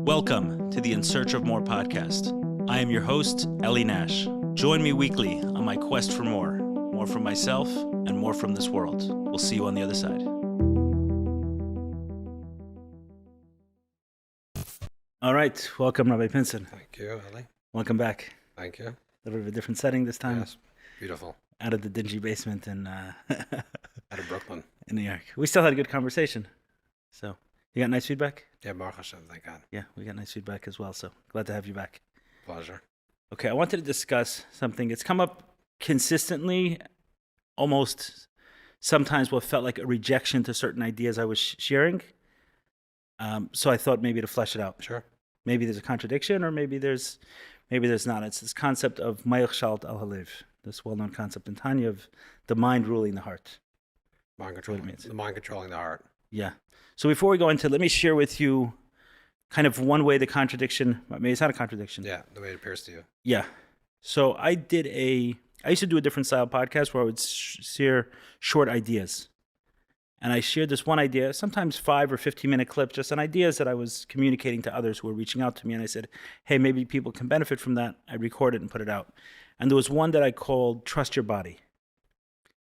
Welcome to the In Search of More podcast. I am your host, Ellie Nash. Join me weekly on my quest for more from myself and more from this world. We'll see you on the other side. All right, welcome, Rabbi Pinson. Thank you, Ellie. Welcome back. Thank you. A little bit of a different setting this time. Yes, beautiful. Out of the dingy basement in Out of Brooklyn. in New York. We still had a good conversation. So, you got nice feedback? Yeah, Baruch Hashem, thank God. Yeah, we got nice feedback as well. So, glad to have you back. Pleasure. Okay, I wanted to discuss something. It's come up consistently, almost sometimes what felt like a rejection to certain ideas I was sharing. So I thought maybe to flesh it out. Sure. Maybe there's a contradiction, or maybe there's not. It's this concept of Mayach Shalt al Halev, this well-known concept in Tanya of the mind ruling the heart. Mind controlling, What it means. the mind controlling the heart. Yeah. So before we go into, let me share with you kind of one way the contradiction. Maybe it's not a contradiction. Yeah, the way it appears to you. Yeah. So I used to do a different style podcast where I would share short ideas. And I shared this one idea, sometimes 5 or 15-minute clips, just on ideas that I was communicating to others who were reaching out to me. And I said, hey, maybe people can benefit from that. I record it and put it out. And there was one that I called Trust Your Body.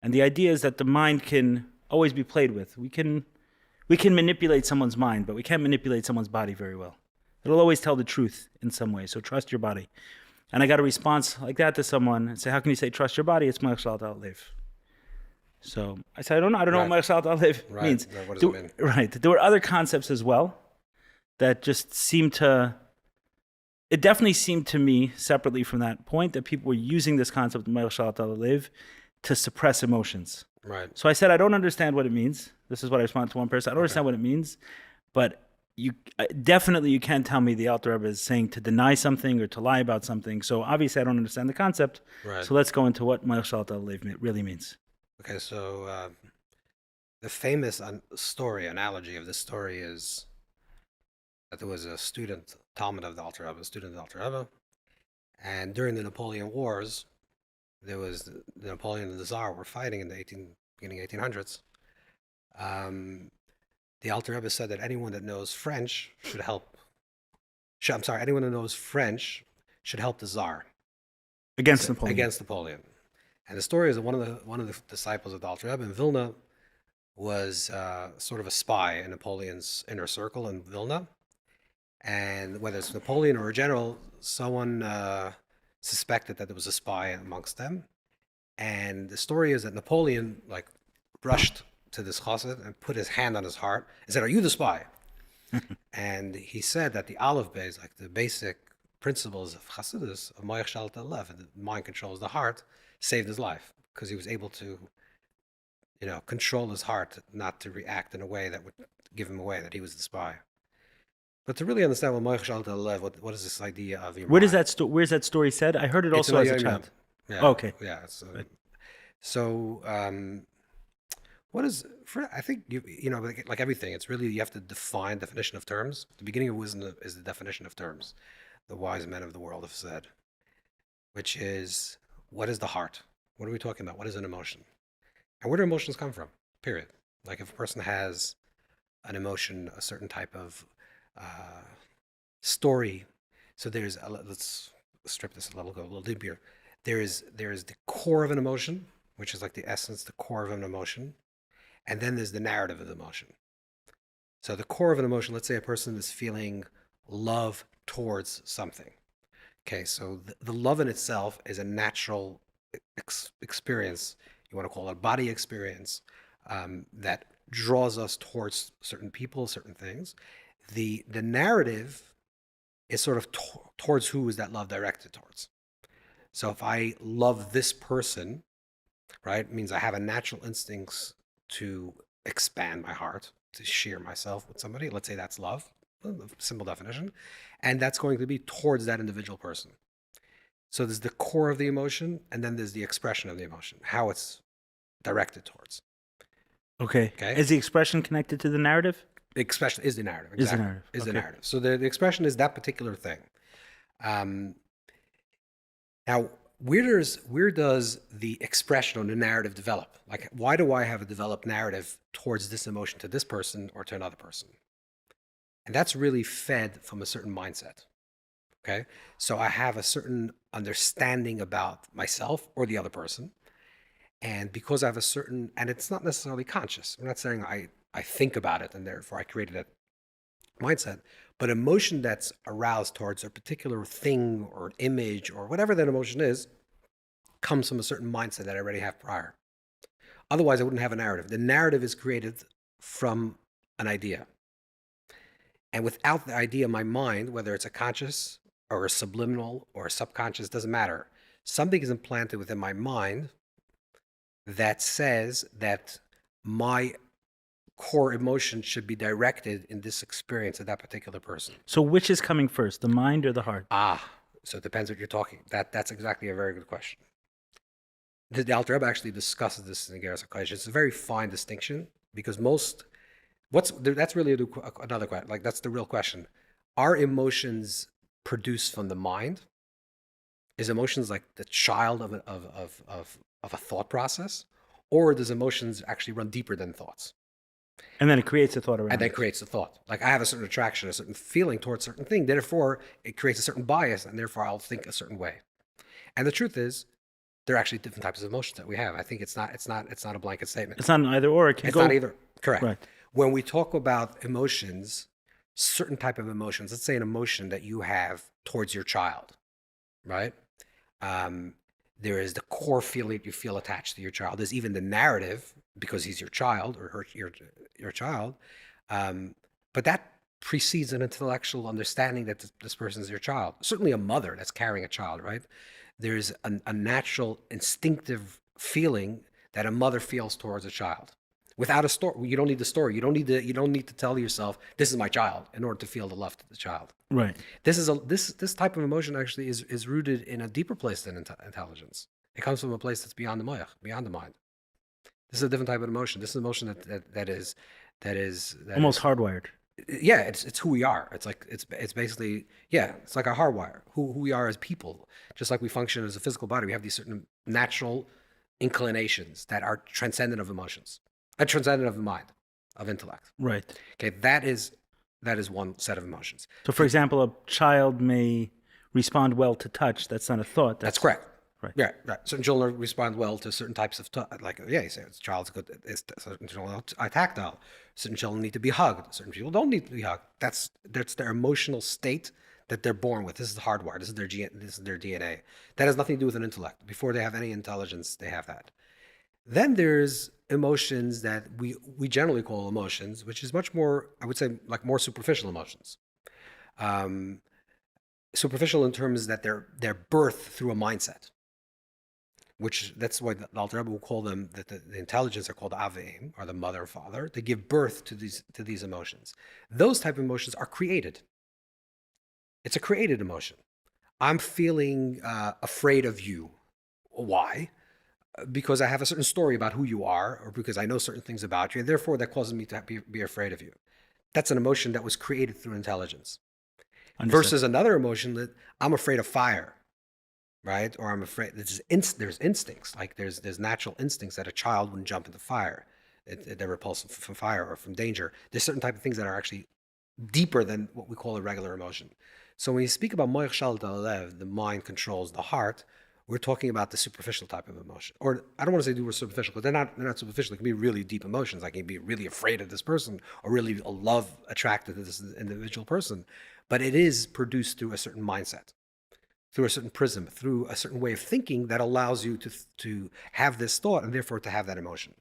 And the idea is that the mind can always be played with. We can manipulate someone's mind, but we can't manipulate someone's body very well. It'll always tell the truth in some way. So trust your body. And I got a response like that to someone and say, how can you say trust your body? It's Mayach Shalt al Halev. So I said, I don't know what Mayach Shalt al Halev means. Right. What does it mean? Right. There were other concepts as well that just it definitely seemed to me, separately from that point, that people were using this concept of Mayach Shalt al Halev to suppress emotions. Right. So I said, I don't understand what it means. This is what I responded to one person. I don't understand what it means, but you can tell me the Alter Rebbe is saying to deny something or to lie about something. So obviously I don't understand the concept. Right. So let's go into what Mayach Shalt al Halev really means. Okay, so the famous analogy of this story is that there was a student, Talmud of the Alter Rebbe, and during the Napoleon Wars, there was the Napoleon and the Tsar were fighting in the beginning 1800s. The Alter Rebbe said that anyone that knows French should help. Anyone that knows French should help the Tsar Against Napoleon. Against Napoleon. And the story is that one of the disciples of the Alter Rebbe in Vilna was sort of a spy in Napoleon's inner circle in Vilna. And whether it's Napoleon or a general, someone suspected that there was a spy amongst them. And the story is that Napoleon rushed to this chassid and put his hand on his heart and said, "Are you the spy?" And he said that the Aleph Beis, like the basic principles of Chassidus, of Mayach Shalt al Halev, and the mind controls the heart, saved his life because he was able to, control his heart not to react in a way that would give him away that he was the spy. But to really understand what Mayach Shalt al Halev, what is this idea of your Where's mind? that story said? I heard it also as a child. Yeah. Oh, okay. Yeah. What is, I think, like everything, it's really, you have to define definition of terms. The beginning of wisdom is the definition of terms. The wise men of the world have said, which is, what is the heart? What are we talking about? What is an emotion? And where do emotions come from? Period. Like if a person has an emotion, a certain type of story. So let's strip this go a little deeper. There is the core of an emotion, which is like the essence, the core of an emotion. And then there's the narrative of the emotion. So the core of an emotion, let's say a person is feeling love towards something. Okay, so the love in itself is a natural experience. You want to call it a body experience that draws us towards certain people, certain things. The narrative is sort of towards who is that love directed towards. So if I love this person, right, it means I have a natural instincts to expand my heart, to share myself with somebody. Let's say that's love, simple definition. And that's going to be towards that individual person. So there's the core of the emotion, and then there's the expression of the emotion, how it's directed towards. Okay. Is the expression connected to the narrative? The expression is the narrative. Exactly. Is the narrative. Is the narrative. So the expression is that particular thing. Now, where does the expression or the narrative develop? Like, why do I have a developed narrative towards this emotion to this person or to another person? And that's really fed from a certain mindset. Okay. So I have a certain understanding about myself or the other person. And because I have a certain, and it's not necessarily conscious. I'm not saying I think about it and therefore I created that mindset, but emotion that's aroused towards a particular thing or an image or whatever that emotion is comes from a certain mindset that I already have prior. Otherwise, I wouldn't have a narrative. The narrative is created from an idea. And without the idea, my mind, whether it's a conscious or a subliminal or a subconscious, doesn't matter. Something is implanted within my mind that says that my core emotion should be directed in this experience of that particular person. So which is coming first, the mind or the heart? So it depends what you're talking. That's exactly a very good question. The Alter Rebbe actually discusses this in Geras HaKodesh. It's a very fine distinction because that's really another question. Like that's the real question. Are emotions produced from the mind? Is emotions like the child of a thought process, or does emotions actually run deeper than thoughts? And then it creates a thought around And then it. creates a thought. Like I have a certain attraction, a certain feeling towards a certain thing. Therefore, it creates a certain bias, and therefore I'll think a certain way. And the truth is, there are actually different types of emotions that we have. I think it's not a blanket statement. It's not an either or. It can It's go. not either. Correct. Right. When we talk about emotions, certain type of emotions, let's say an emotion that you have towards your child, right? There is the core feeling that you feel attached to your child. There's even the narrative because he's your child or your child. But that precedes an intellectual understanding that this person is your child. Certainly a mother that's carrying a child, right? There's a natural instinctive feeling that a mother feels towards a child. Without a story, you don't need the story. You don't need to tell yourself this is my child in order to feel the love to the child. Right. This type of emotion actually is rooted in a deeper place than intelligence. It comes from a place that's beyond the moyach, beyond the mind. This is a different type of emotion. This is an emotion that is Almost hardwired. Yeah, it's who we are. It's basically it's like our hardwire. Who we are as people. Just like we function as a physical body, we have these certain natural inclinations that are transcendent of emotions. Transcendent of the mind, of intellect. Right. Okay, that is one set of emotions. So, for example, a child may respond well to touch. That's not a thought. That's correct. Right. Yeah, right. Certain children respond well to certain types of you say it's child's good. Certain children are tactile. Certain children need to be hugged. Certain people don't need to be hugged. That's their emotional state that they're born with. This is hardwired. This is their DNA. That has nothing to do with an intellect. Before they have any intelligence, they have that. Then there's emotions that we generally call emotions, which is much more, I would say, like more superficial emotions. Superficial in terms that they're birthed through a mindset, which that's why the Alter Rebbe will call them, that the intelligence are called aveim, or the mother or father. They give birth to these emotions. Those type of emotions are created. It's a created emotion. I'm feeling afraid of you. Why? Because I have a certain story about who you are, or because I know certain things about you, and therefore that causes me to be afraid of you. That's an emotion that was created through intelligence. Understood. Versus another emotion that I'm afraid of fire, right? Or I'm afraid, there's instincts, like there's natural instincts that a child wouldn't jump into fire. They're repulsive from fire or from danger. There's certain type of things that are actually deeper than what we call a regular emotion. So when you speak about moich shalat al halev, the mind controls the heart, we're talking about the superficial type of emotion. Or I don't want to say they were superficial, because they're not superficial. It can be really deep emotions. I can be really afraid of this person, or really attracted to this individual person. But it is produced through a certain mindset, through a certain prism, through a certain way of thinking that allows you to have this thought and therefore to have that emotion.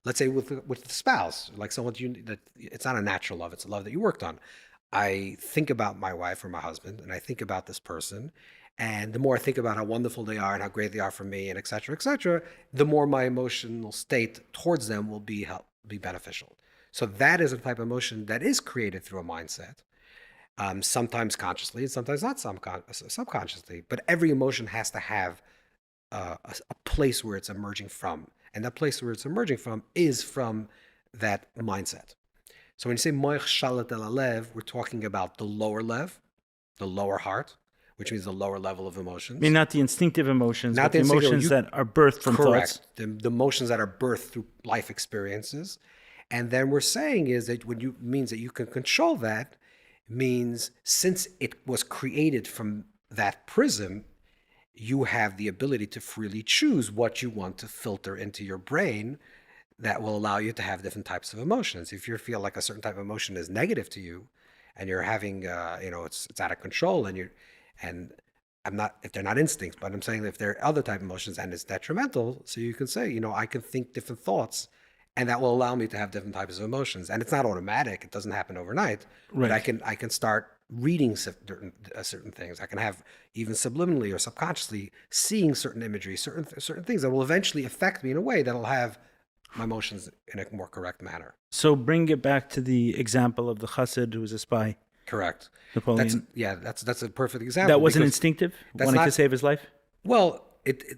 Let's say with the spouse, like someone that it's not a natural love, it's a love that you worked on. I think about my wife or my husband, and I think about this person. And the more I think about how wonderful they are and how great they are for me, and et cetera, the more my emotional state towards them will be beneficial. So that is a type of emotion that is created through a mindset, sometimes consciously and sometimes not subconsciously. But every emotion has to have a place where it's emerging from. And that place where it's emerging from is from that mindset. So when you say moich shalat al halev, we're talking about the lower lev, the lower heart, which means the lower level of emotions. I mean, not the instinctive emotions, Not but the the instinctive- emotions that are birthed from Correct. thoughts. The emotions that are birthed through life experiences. And then we're saying is that means that you can control that means since it was created from that prism, you have the ability to freely choose what you want to filter into your brain that will allow you to have different types of emotions. If you feel like a certain type of emotion is negative to you, and you're having, it's out of control, and I'm not, if they're not instincts, but I'm saying that if there are other type of emotions and it's detrimental, so you can say, I can think different thoughts, and that will allow me to have different types of emotions. And it's not automatic; it doesn't happen overnight. Right. But I can start reading certain things. I can have even subliminally or subconsciously seeing certain imagery, certain things that will eventually affect me in a way that'll have my emotions in a more correct manner. So bring it back to the example of the chassid who was a spy. Correct. Napoleon. That's a perfect example. That wasn't instinctive? Wanting to save his life? Well,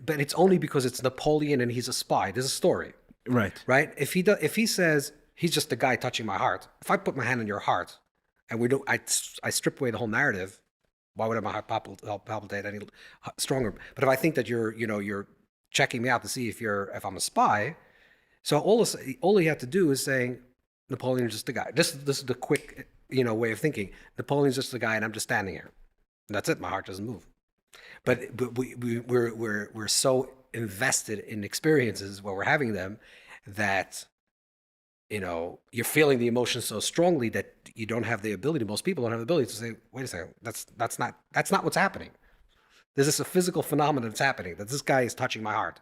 but it's only because it's Napoleon and he's a spy. There's a story. Right. Right? If he says he's just a guy touching my heart, if I put my hand on your heart and I strip away the whole narrative, why would my heart palpitate any stronger? But if I think that you're checking me out to see if I'm a spy, so all you have to do is saying Napoleon is just a guy. This is the quick way of thinking. Napoleon's just a guy, and I'm just standing here. And that's it. My heart doesn't move. But we're so invested in experiences when we're having them that you're feeling the emotion so strongly that you don't have the ability. Most people don't have the ability to say, "Wait a second, that's not what's happening. There's this a physical phenomenon that's happening. That this guy is touching my heart."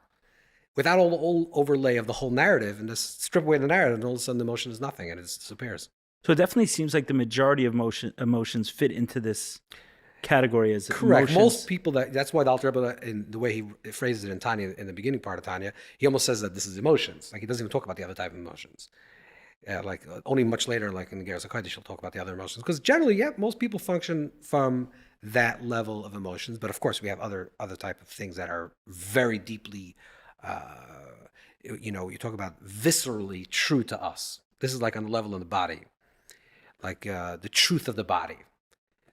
Without all the overlay of the whole narrative, and just strip away the narrative, and all of a sudden the emotion is nothing, and it just disappears. So it definitely seems like the majority of emotions fit into this category as correct. Emotions. Most people that's why the Alter Rebbe, in the way he phrases it in Tanya, in the beginning part of Tanya, he almost says that this is emotions. Like he doesn't even talk about the other type of emotions. Only much later, like in the Geras HaKodesh, he'll talk about the other emotions. Because generally, most people function from that level of emotions. But of course, we have other type of things that are very deeply, you talk about viscerally true to us. This is like on the level of the body, like the truth of the body.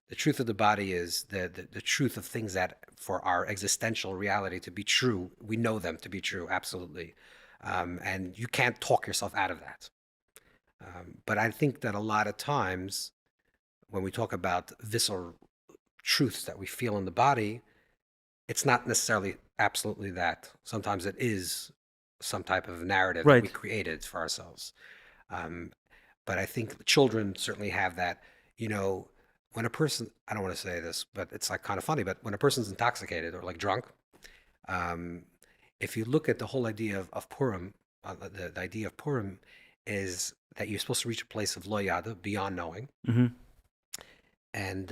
The truth of the body is the truth of things that, for our existential reality to be true, we know them to be true, absolutely. And you can't talk yourself out of that. But I think that a lot of times when we talk about visceral truths that we feel in the body, it's not necessarily absolutely that. Sometimes it is some type of narrative Right. that we created for ourselves. But I think children certainly have that. When a person, I don't want to say this, but it's like kind of funny, but when a person's intoxicated or like drunk, if you look at the whole idea of Purim, the idea of Purim is that you're supposed to reach a place of lo yada, beyond knowing. Mm-hmm. And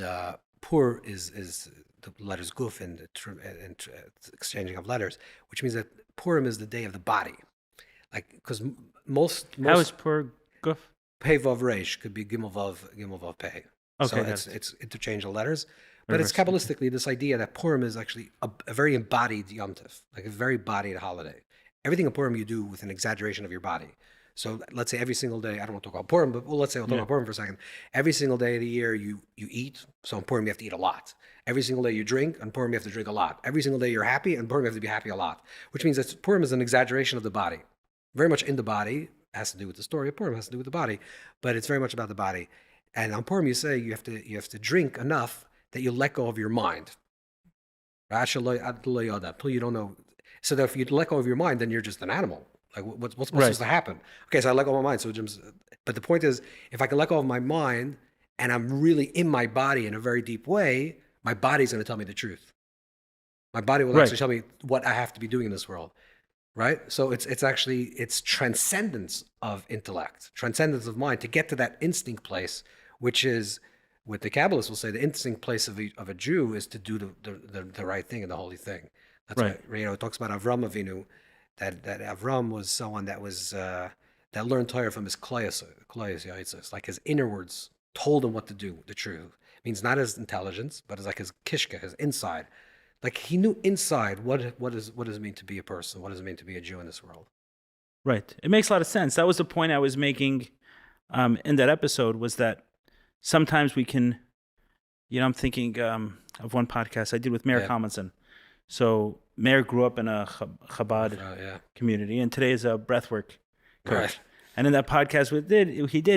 Pur is the letters guf and exchanging of letters, which means that Purim is the day of the body. Like, because most How is Pur Guf? Pei Vav Reish could be Gimel Vav Pei. Okay, so it's interchangeable letters. But it's Kabbalistically this idea that Purim is actually a very embodied Yom Tov, like a very embodied holiday. Everything in Purim you do with an exaggeration of your body. So let's say every single day, I don't want to talk about Purim, but let's say we'll talk about Purim for a second. Every single day of the year you eat. So in Purim you have to eat a lot. Every single day you drink. On Purim you have to drink a lot. Every single day you're happy. On Purim you have to be happy a lot. Which means that Purim is an exaggeration of the body. Very much in the body. Has to do with the story of Purim. Has to do with the body. But it's very much about the body. And on Purim you say you have to drink enough that you let go of your mind. Until you don't know. So that if you let go of your mind, then you're just an animal. Like what's supposed to happen? Okay, so I let go of my mind. But the point is, if I can let go of my mind and I'm really in my body in a very deep way, my body's going to tell me the truth. My body will actually tell me what I have to be doing in this world, right? So it's transcendence of intellect, transcendence of mind to get to that instinct place, which is what the Kabbalists will say. The instinct place of a Jew is to do the right thing and the holy thing. That's right. It talks about Avram Avinu. That Avram was someone that was that learned Torah from his Kleis, like his inner words told him what to do. The truth it means not his intelligence, but as like his kishka, his inside. Like he knew inside what does it mean to be a person, what does it mean to be a Jew in this world. Right. It makes a lot of sense. That was the point I was making in that episode. Was that sometimes we can, I'm thinking of one podcast I did with Mayor Collinson. So Mayor grew up in a Chabad community, and today is a breathwork coach. Right. And in that podcast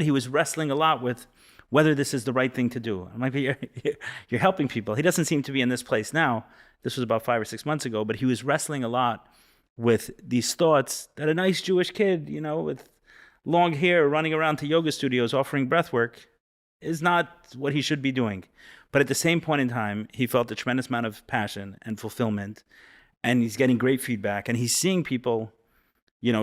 he was wrestling a lot with whether this is the right thing to do. I'm like, but you're helping people. He doesn't seem to be in this place now. This was about 5 or 6 months ago, but he was wrestling a lot with these thoughts that a nice Jewish kid, with long hair running around to yoga studios offering breath work is not what he should be doing. But at the same point in time, he felt a tremendous amount of passion and fulfillment, and he's getting great feedback, and he's seeing people,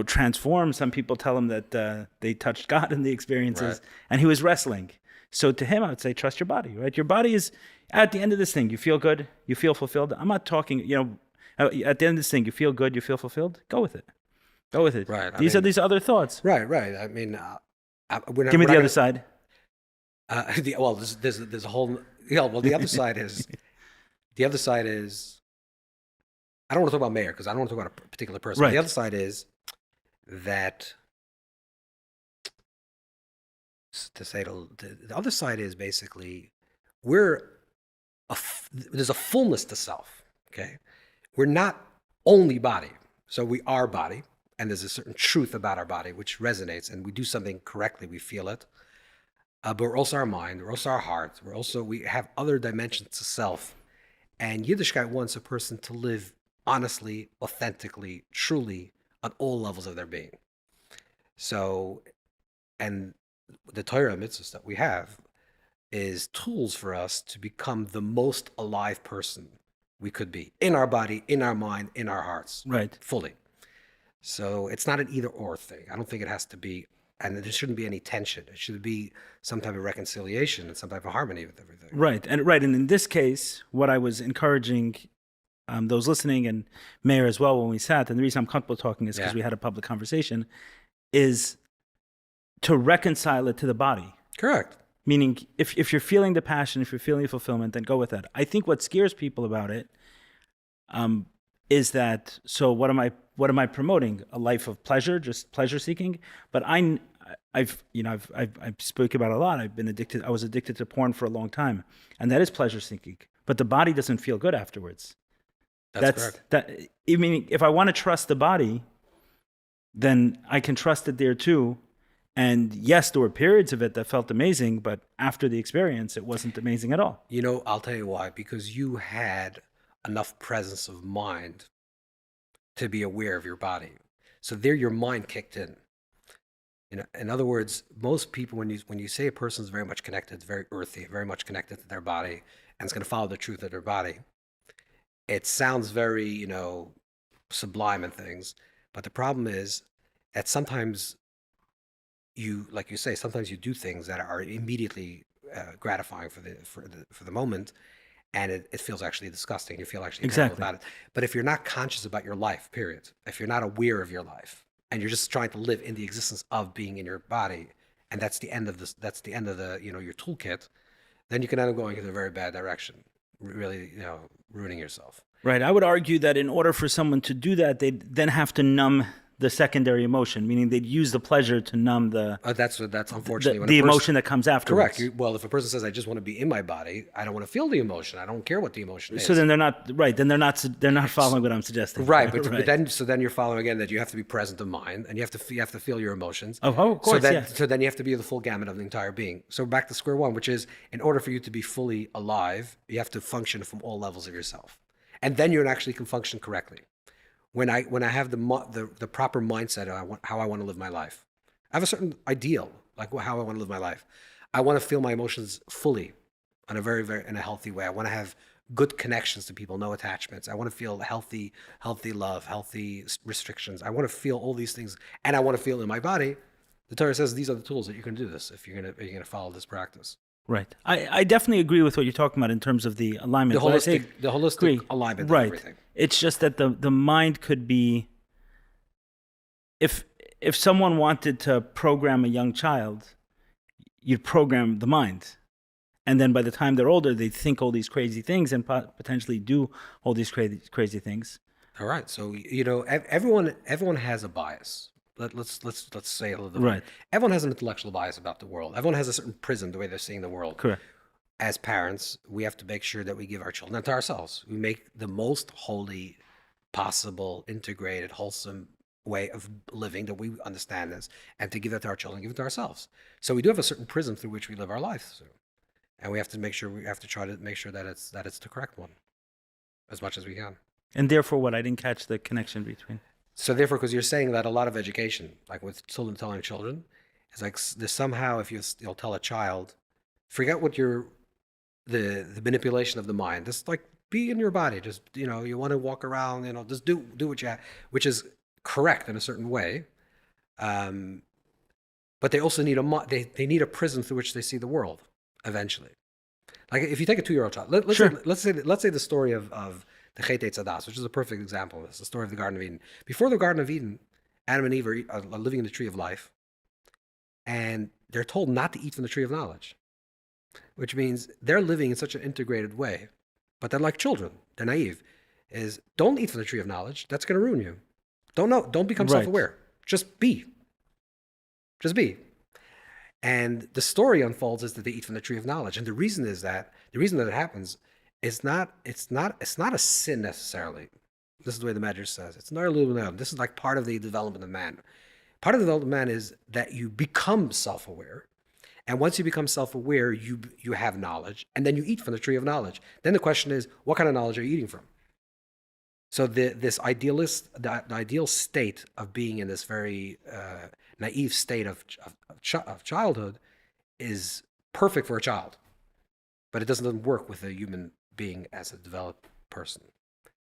transform. Some people tell him that they touched God in the experiences, Right. and he was wrestling. So to him, I would say, trust your body, right? Your body is, at the end of this thing, you feel good, you feel fulfilled. I'm not talking, at the end of this thing, you feel good, you feel fulfilled. Go with it. Go with it. Right. These are these other thoughts. Right. I mean, Give me the other side. There's a whole. Well, the other side is, I don't want to talk about Meir because I don't want to talk about a particular person. Right. The other side is that, to say the other side is basically there's a fullness to self. Okay, we're not only body, so we are body, and there's a certain truth about our body which resonates, and we do something correctly, we feel it. But we're also our mind, we're also our heart, we have other dimensions to self. And Yiddishkeit wants a person to live honestly, authentically, truly on all levels of their being. So, and the Torah mitzvahs that we have is tools for us to become the most alive person we could be in our body, in our mind, in our hearts. Right. Fully. So it's not an either or thing. I don't think it has to be. And there shouldn't be any tension. It should be some type of reconciliation and some type of harmony with everything. Right. And in this case, what I was encouraging those listening and Meir as well when we sat, and the reason I'm comfortable talking is because we had a public conversation, is to reconcile it to the body. Correct. Meaning, if you're feeling the passion, if you're feeling the fulfillment, then go with that. I think what scares people about it is that, so what am I promoting? A life of pleasure, just pleasure seeking? But I've spoken about it a lot. I was addicted to porn for a long time, and that is pleasure seeking. But the body doesn't feel good afterwards. That's correct. I mean, if I want to trust the body, then I can trust it there too. And yes, there were periods of it that felt amazing, but after the experience, it wasn't amazing at all. I'll tell you why. Because you had enough presence of mind to be aware of your body. So there your mind kicked in. In other words, most people, when you say a person's very much connected, it's very earthy, very much connected to their body, and it's going to follow the truth of their body. It sounds very, sublime and things, but the problem is that sometimes like you say, sometimes you do things that are immediately gratifying for the moment, and it feels actually disgusting. You feel actually terrible about it. But if you're not conscious about your life, period, if you're not aware of your life, and you're just trying to live in the existence of being in your body, and that's the end of your toolkit, then you can end up going in a very bad direction, really, ruining yourself. Right. I would argue that in order for someone to do that, they'd then have to numb the secondary emotion, meaning they'd use the pleasure to numb that's unfortunately the emotion that comes afterwards. Correct. Well, if a person says, "I just want to be in my body. I don't want to feel the emotion. I don't care what the emotion is." So then they're not right. Then they're not following what I'm suggesting. Right. But then you're following again that you have to be present of mind, and you have to feel your emotions. Oh, of course. So then you have to be the full gamut of the entire being. So back to square one, which is, in order for you to be fully alive, you have to function from all levels of yourself, and then you actually can function correctly. When I have the proper mindset of how I want to live my life, I have a certain ideal, like how I want to live my life. I want to feel my emotions fully, in a very, very in a healthy way. I want to have good connections to people, no attachments. I want to feel healthy love, healthy restrictions. I want to feel all these things, and I want to feel in my body. The Torah says these are the tools that you can do this if you're gonna follow this practice. Right. I definitely agree with what you're talking about in terms of the alignment. The holistic alignment of everything. It's just that the mind could be, if someone wanted to program a young child, you'd program the mind. And then by the time they're older, they think all these crazy things and potentially do all these crazy things. All right. So, everyone has a bias. Let's say it a little bit. Right. Everyone has an intellectual bias about the world. Everyone has a certain prism, the way they're seeing the world. Correct. As parents, we have to make sure that we give our children, and to ourselves, we make the most holy possible, integrated, wholesome way of living that we understand this, and to give that to our children, give it to ourselves. So we do have a certain prism through which we live our life through, and we have to try to make sure that it's the correct one as much as we can. And therefore, what? I didn't catch the connection between. So therefore, because you're saying that a lot of education, like with children telling children, is like there's somehow if you'll tell a child, forget what the manipulation of the mind. Just like be in your body. Just you want to walk around. Just do what you have, which is correct in a certain way. But they also need they need a prism through which they see the world eventually. Like if you take a 2-year-old child, let's say the story of the Chet Eitzadas, which is a perfect example of this, the story of the Garden of Eden. Before the Garden of Eden, Adam and Eve are living in the tree of life, and they're told not to eat from the tree of knowledge, which means they're living in such an integrated way, but they're like children. They're naive. Is don't eat from the tree of knowledge. That's going to ruin you. Don't become self-aware. Just be. And the story unfolds is that they eat from the tree of knowledge. And the reason that it happens is it's not a sin necessarily. This is the way the Medrash says. It's not a little. This is like part of the development of man. Part of the development of man is that you become self-aware. And once you become self-aware, you have knowledge, and then you eat from the tree of knowledge. Then the question is, what kind of knowledge are you eating from? So the ideal state of being in this very naive state of childhood is perfect for a child, but it doesn't work with a human being as a developed person,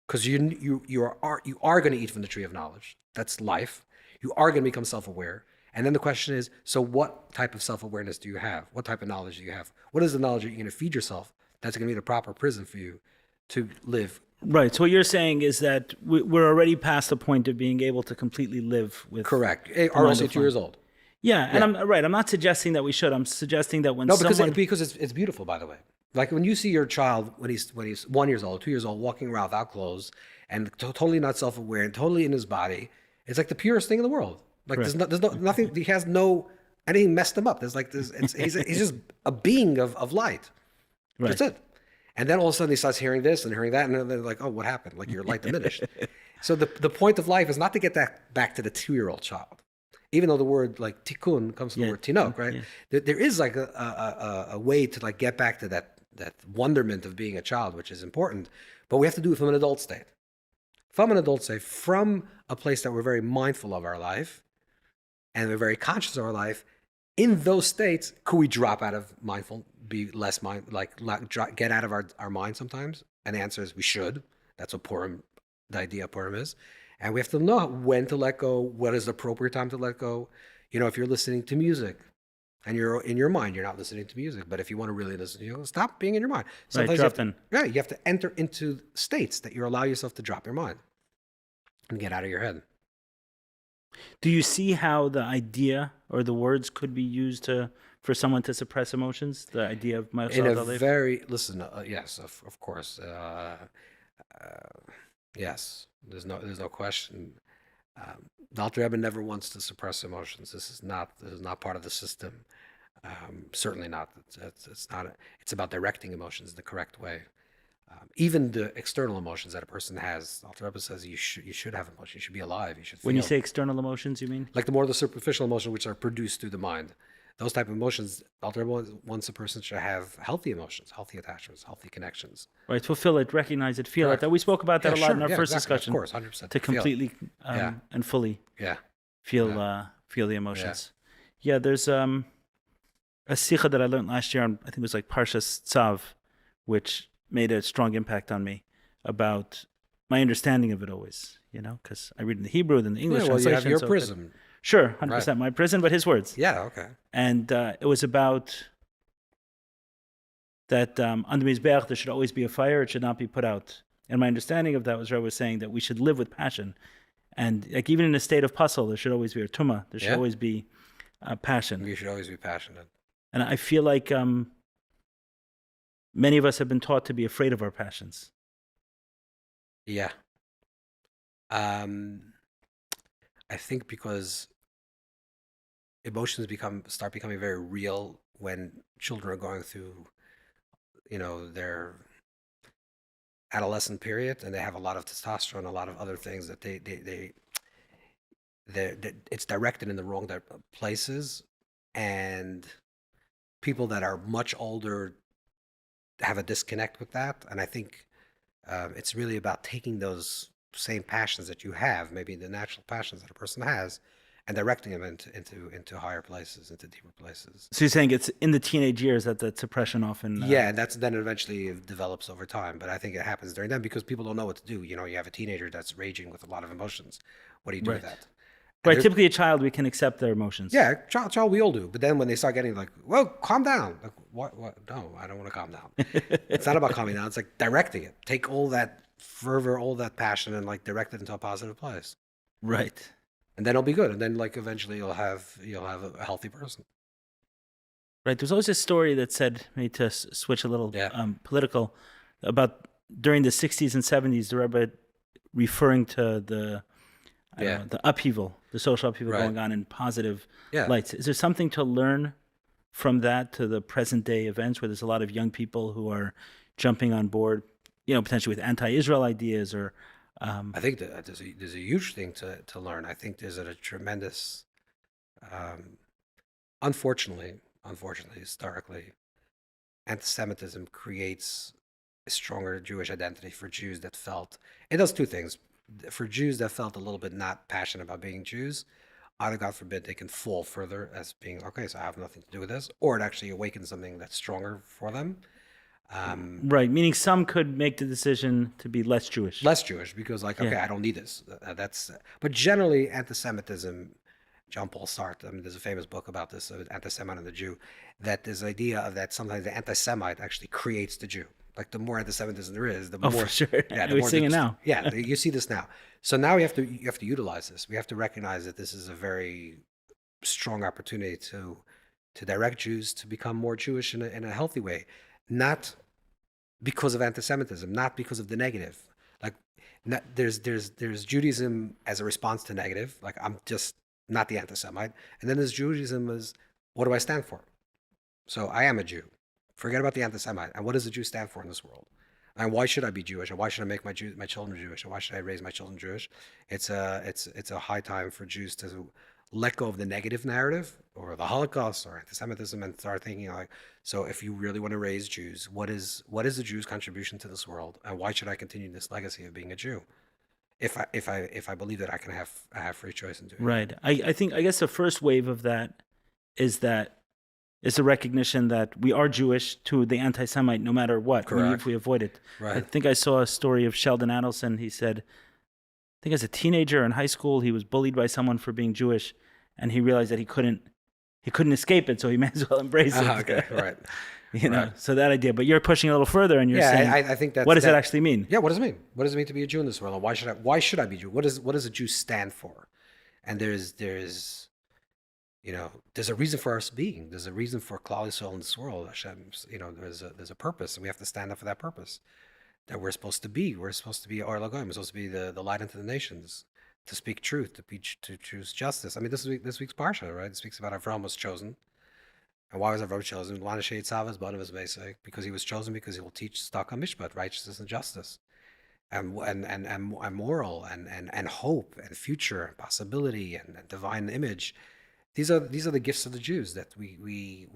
because you are going to eat from the tree of knowledge. That's life. You are going to become self-aware, and then the question is: so what type of self-awareness do you have? What type of knowledge do you have? What is the knowledge that you're going to feed yourself? That's going to be the proper prison for you to live. Right. So what you're saying is that we're already past the point of being able to completely live with. Correct. Are also 2 years old. Yeah, and I'm right. I'm not suggesting that we should. I'm suggesting that when because it's beautiful, by the way. Like when you see your child when he's 1 year old, 2 years old, walking around without clothes and totally not self-aware and totally in his body, it's like the purest thing in the world. Like there's nothing. He has anything messed him up. There's like this. He's just a being of light. Right. That's it. And then all of a sudden he starts hearing this and hearing that, and they're like, "Oh, what happened? Like your light diminished." So the point of life is not to get that back to the 2-year-old child, even though the word like tikkun comes from the word tinok, right? Yeah. There is like a way to like get back to that wonderment of being a child, which is important, but we have to do it from an adult state. From a place that we're very mindful of our life, and we're very conscious of our life. In those states, could we drop out of mindful, be less mind, get out of our mind sometimes? And the answer is we should. That's what Purim, the idea of Purim is. And we have to know when to let go, what is the appropriate time to let go. If you're listening to music and you're in your mind, you're not listening to music. But if you want to really listen, stop being in your mind. Sometimes you have to enter into states that you allow yourself to drop your mind and get out of your head. Do you see how the idea or the words could be used for someone to suppress emotions? The idea of in a very yes, of course, yes. There's no question. The Alter Rebbe never wants to suppress emotions. This is not part of the system. Certainly not. It's not. It's about directing emotions in the correct way. Even the external emotions that a person has, Alter Rebbe says you should have emotions. You should be alive. You should feel. When you say external emotions, you mean? Like the superficial emotions which are produced through the mind. Those type of emotions, Alter Rebbe wants a person to have healthy emotions, healthy attachments, healthy connections. Right, fulfill it, recognize it, feel it. We spoke about that a lot in our first discussion. Of course, 100%. To completely and fully feel the emotions. Yeah, there's a sikha that I learned last year on, I think it was like Parshas Tzav, which made a strong impact on me about my understanding of it always, because I read in the Hebrew, then the English translation. You have your prism. Sure, 100%. My prison, but his words. Yeah, okay. And it was about that on the Mizbeach, there should always be a fire. It should not be put out. And my understanding of that was Rabbi was saying that we should live with passion. And like even in a state of puzzle, there should always be a tumah. There should always be passion. You should always be passionate. And I feel like many of us have been taught to be afraid of our passions. Yeah. I think because emotions start becoming very real when children are going through, their adolescent period, and they have a lot of testosterone, a lot of other things that they it's directed in the wrong places, and people that are much older have a disconnect with that. And I think it's really about taking those same passions that you have, maybe the natural passions that a person has, and directing them into higher places, into deeper places. So you're saying it's in the teenage years that the suppression often. Yeah, and that's then eventually it develops over time. But I think it happens during then because people don't know what to do. You know, you have a teenager that's raging with a lot of emotions. What do you do with Right. that? Right. Typically, a child, we can accept their emotions. Yeah, child, we all do. But then when they start getting like, well, calm down. Like, what? No, I don't want to calm down. It's not about calming down. It's like directing it. Take all that fervor, all that passion, and like direct it into a positive place. Right. And then it'll be good. And then like eventually you'll have a healthy person. Right. There's always a story that said, maybe to switch a little political, about during the 60s and 70s, the Rabbi referring to the the upheaval, the social upheaval going on in positive lights. Is there something to learn from that to the present day events where there's a lot of young people who are jumping on board, potentially with anti-Israel ideas or? I think that there's a huge thing to learn. I think there's a tremendous, unfortunately, historically, anti-Semitism creates a stronger Jewish identity for Jews that felt, it does two things. For Jews that felt a little bit not passionate about being Jews, either, God forbid, they can fall further as being, okay, so I have nothing to do with this, or it actually awakens something that's stronger for them. Right, meaning some could make the decision to be less Jewish. Less Jewish, because like, okay, I don't need this. But generally, anti-Semitism, John Paul Sartre, I mean, there's a famous book about this, Anti-Semite and the Jew, that there's the idea of that sometimes the anti-Semite actually creates the Jew. Like the more anti-Semitism there is, the more. For sure. Yeah, we're seeing it now. Yeah, you see this now. So now you have to utilize this. We have to recognize that this is a very strong opportunity to direct Jews to become more Jewish in a healthy way, not because of anti-Semitism, not because of the negative. Like, there's Judaism as a response to negative. Like, I'm just not the anti-Semite, and then there's Judaism as, what do I stand for? So I am a Jew. Forget about the anti-Semite. And what does a Jew stand for in this world? And why should I be Jewish? And why should I make my children Jewish? And why should I raise my children Jewish? It's a high time for Jews to let go of the negative narrative or the Holocaust or anti-Semitism and start thinking like, so if you really want to raise Jews, what is the Jew's contribution to this world? And why should I continue this legacy of being a Jew? If I believe that I can have free choice in doing right. I guess the first wave of that is the recognition that we are Jewish to the anti-Semite no matter what. Correct. Even if we avoid it. Right. I think I saw a story of Sheldon Adelson. He said, I think as a teenager in high school, he was bullied by someone for being Jewish, and he realized that he couldn't escape it, so he may as well embrace it. Okay, right. Right. So that idea. But you're pushing a little further, and you're saying, I think that. What does that actually mean? Yeah, what does it mean? What does it mean to be a Jew in this world? And why should I be Jew? What does a Jew stand for? And there's a reason for us being. There's a reason for Klal Yisrael in this world. Hashem's, there's a purpose, and we have to stand up for that purpose. That we're supposed to be. We're supposed to be Or Lagoim. We're supposed to be the light unto the nations, to speak truth, to choose justice. I mean, this week's parsha, right? It speaks about Avram was chosen. And why was Avram chosen? Because he was chosen because he will teach Tzedakah Mishpat, righteousness and justice, and moral and hope and future possibility and divine image. These are the gifts of the Jews that we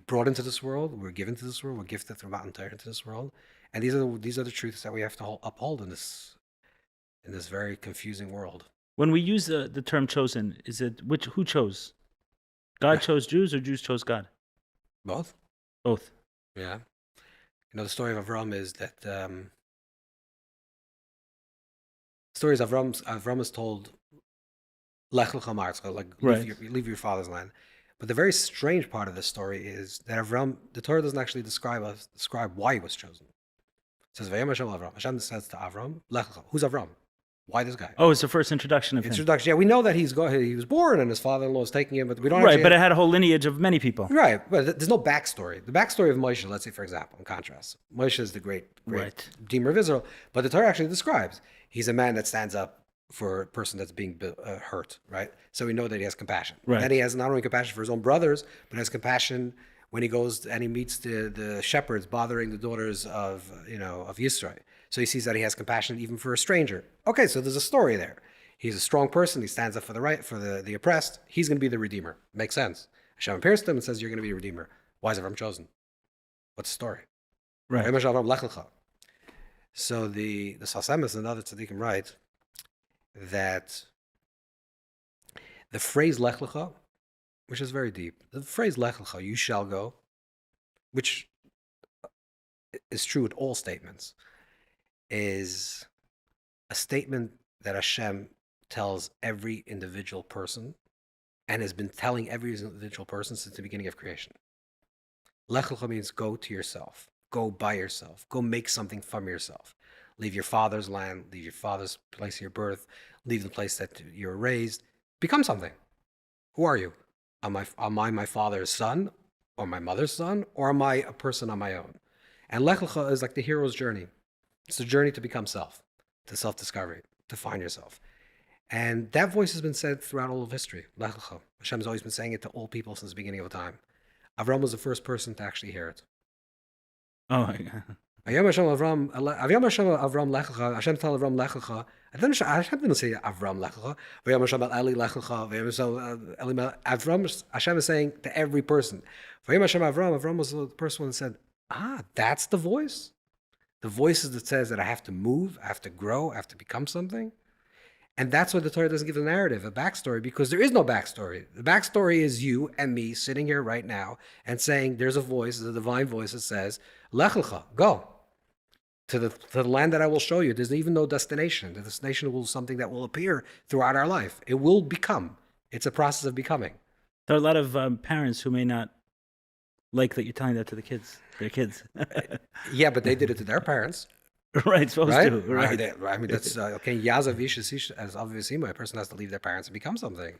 brought into this world. We're given to this world. We're gifted through Mount Torah into this world, and these are the truths that we have to uphold in this very confusing world. When we use the term chosen, is it who chose? God chose Jews, or Jews chose God? Both. Both. Yeah. The story of Avram is that stories of Avram is told, Lech lecha ma'aretzecha, like leave your father's land. But the very strange part of this story is that Avram, the Torah doesn't actually describe why he was chosen. It says, Vayam Hashem Avram. Hashem says to Avram, Lech lecha. Who's Avram? Why this guy? Oh, it's the first introduction of him. Yeah, we know that he was born and his father-in-law is taking him, but we don't. Right, but it had a whole lineage of many people. Right, but there's no backstory. The backstory of Moshe, let's say, for example, in contrast, Moshe is the great Redeemer of Israel, but the Torah actually describes he's a man that stands up for a person that's being hurt, right? So we know that he has compassion. Right. And he has not only compassion for his own brothers, but has compassion when he goes and he meets the shepherds bothering the daughters of Yisrael. So he sees that he has compassion even for a stranger. Okay, so there's a story there. He's a strong person. He stands up for the right, for the oppressed. He's going to be the redeemer. Makes sense. Hashem appears to him and says, "You're going to be a redeemer." Why is Avram chosen? What's the story? Right. So the Salsemis and other tzaddikim write that the phrase Lech Lecha, which is very deep, the phrase Lech Lecha, you shall go, which is true with all statements, is a statement that Hashem tells every individual person and has been telling every individual person since the beginning of creation. Lech Lecha means go to yourself. Go by yourself. Go make something from yourself. Leave your father's land. Leave your father's place of your birth. Leave the place that you were raised. Become something. Who are you? Am I my father's son or my mother's son? Or am I a person on my own? And Lech Lecha is like the hero's journey. It's a journey to become self, to self-discovery, to find yourself. And that voice has been said throughout all of history. Lech Lecha. Hashem's always been saying it to all people since the beginning of time. Avram was the first person to actually hear it. Oh, yeah. Ayam Hashem Avram Lech Lecha. Hashem tell Avram Lech Lecha. Hashem didn't say Avram Lech Lecha. Ayam Hashem Eli Lech Lecha. Avram. Hashem is saying to every person. Ayam Hashem Avram was the first one that said, that's the voice. The voice is that says that I have to move, I have to grow, I have to become something. And that's why the Torah doesn't give a narrative, a backstory, because there is no backstory. The backstory is you and me sitting here right now and saying there's a voice, the divine voice that says, Lech Lecha, go to the land that I will show you. There's even no destination. The destination will be something that will appear throughout our life. It will become. It's a process of becoming. There are a lot of parents who may not like that you're telling that to their kids. Yeah, but they did it to their parents. Right, supposed right? to. Right. I mean, that's okay. Yazavish, as obviously, a person has to leave their parents and become something,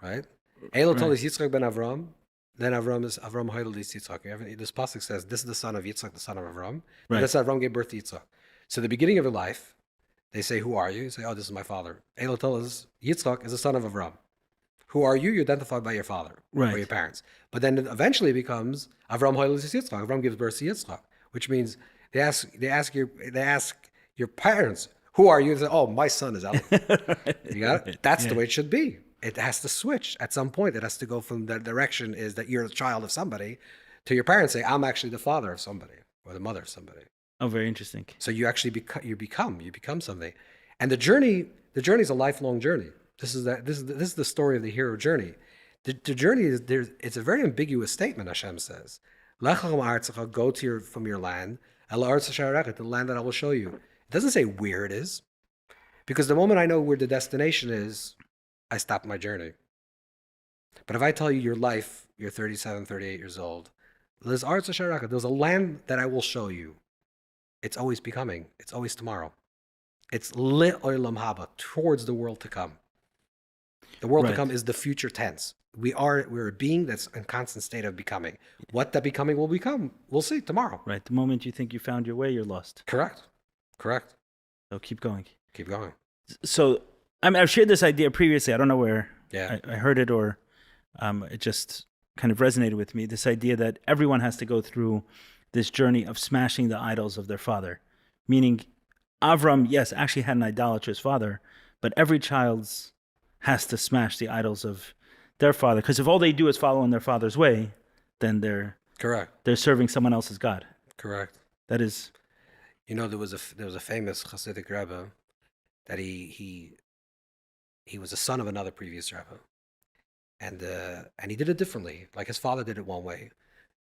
right? Elo told us Yitzchak ben Avram. Then Avram Heidel Yitzchak. This pasuk says, "This is the son of Yitzchak, the son of Avram." Right. That's Avram gave birth to Yitzchak. So the beginning of your life, they say, "Who are you?" You say, "Oh, this is my father." Elo told us Yitzchak is the son of Avram. Who are you? You're identified by your father or your parents. But then eventually it becomes Avram Heidel Yitzchak. Avram gives birth to Yitzchak, which means they ask your parents, who are you? They say, oh, my son is Ali. You got it? That's the way it should be. It has to switch at some point. It has to go from the direction is that you're the child of somebody to your parents say, I'm actually the father of somebody or the mother of somebody. Oh, very interesting. So you actually become something. And the journey is a lifelong journey. This is the story of the hero journey. The journey is it's a very ambiguous statement. Hashem says, go from your land. The land that I will show you. It doesn't say where it is. Because the moment I know where the destination is, I stop my journey. But if I tell you your life, you're 37, 38 years old, there's a land that I will show you. It's always becoming. It's always tomorrow. It's le'olam haba, towards the world to come. The world to come is the future tense. We're a being that's in constant state of becoming. What that becoming will become, we'll see tomorrow. Right. The moment you think you found your way, you're lost. Correct. So keep going. So, I mean, I've shared this idea previously. I don't know where I heard it or it just kind of resonated with me. This idea that everyone has to go through this journey of smashing the idols of their father. Meaning, Avram, yes, actually had an idolatrous father, but every child's has to smash the idols of their father, because if all they do is follow in their father's way, then they're serving someone else's god. Correct. That is, there was a famous Hasidic Rebbe that he was a son of another previous Rebbe, and he did it differently. Like his father did it one way,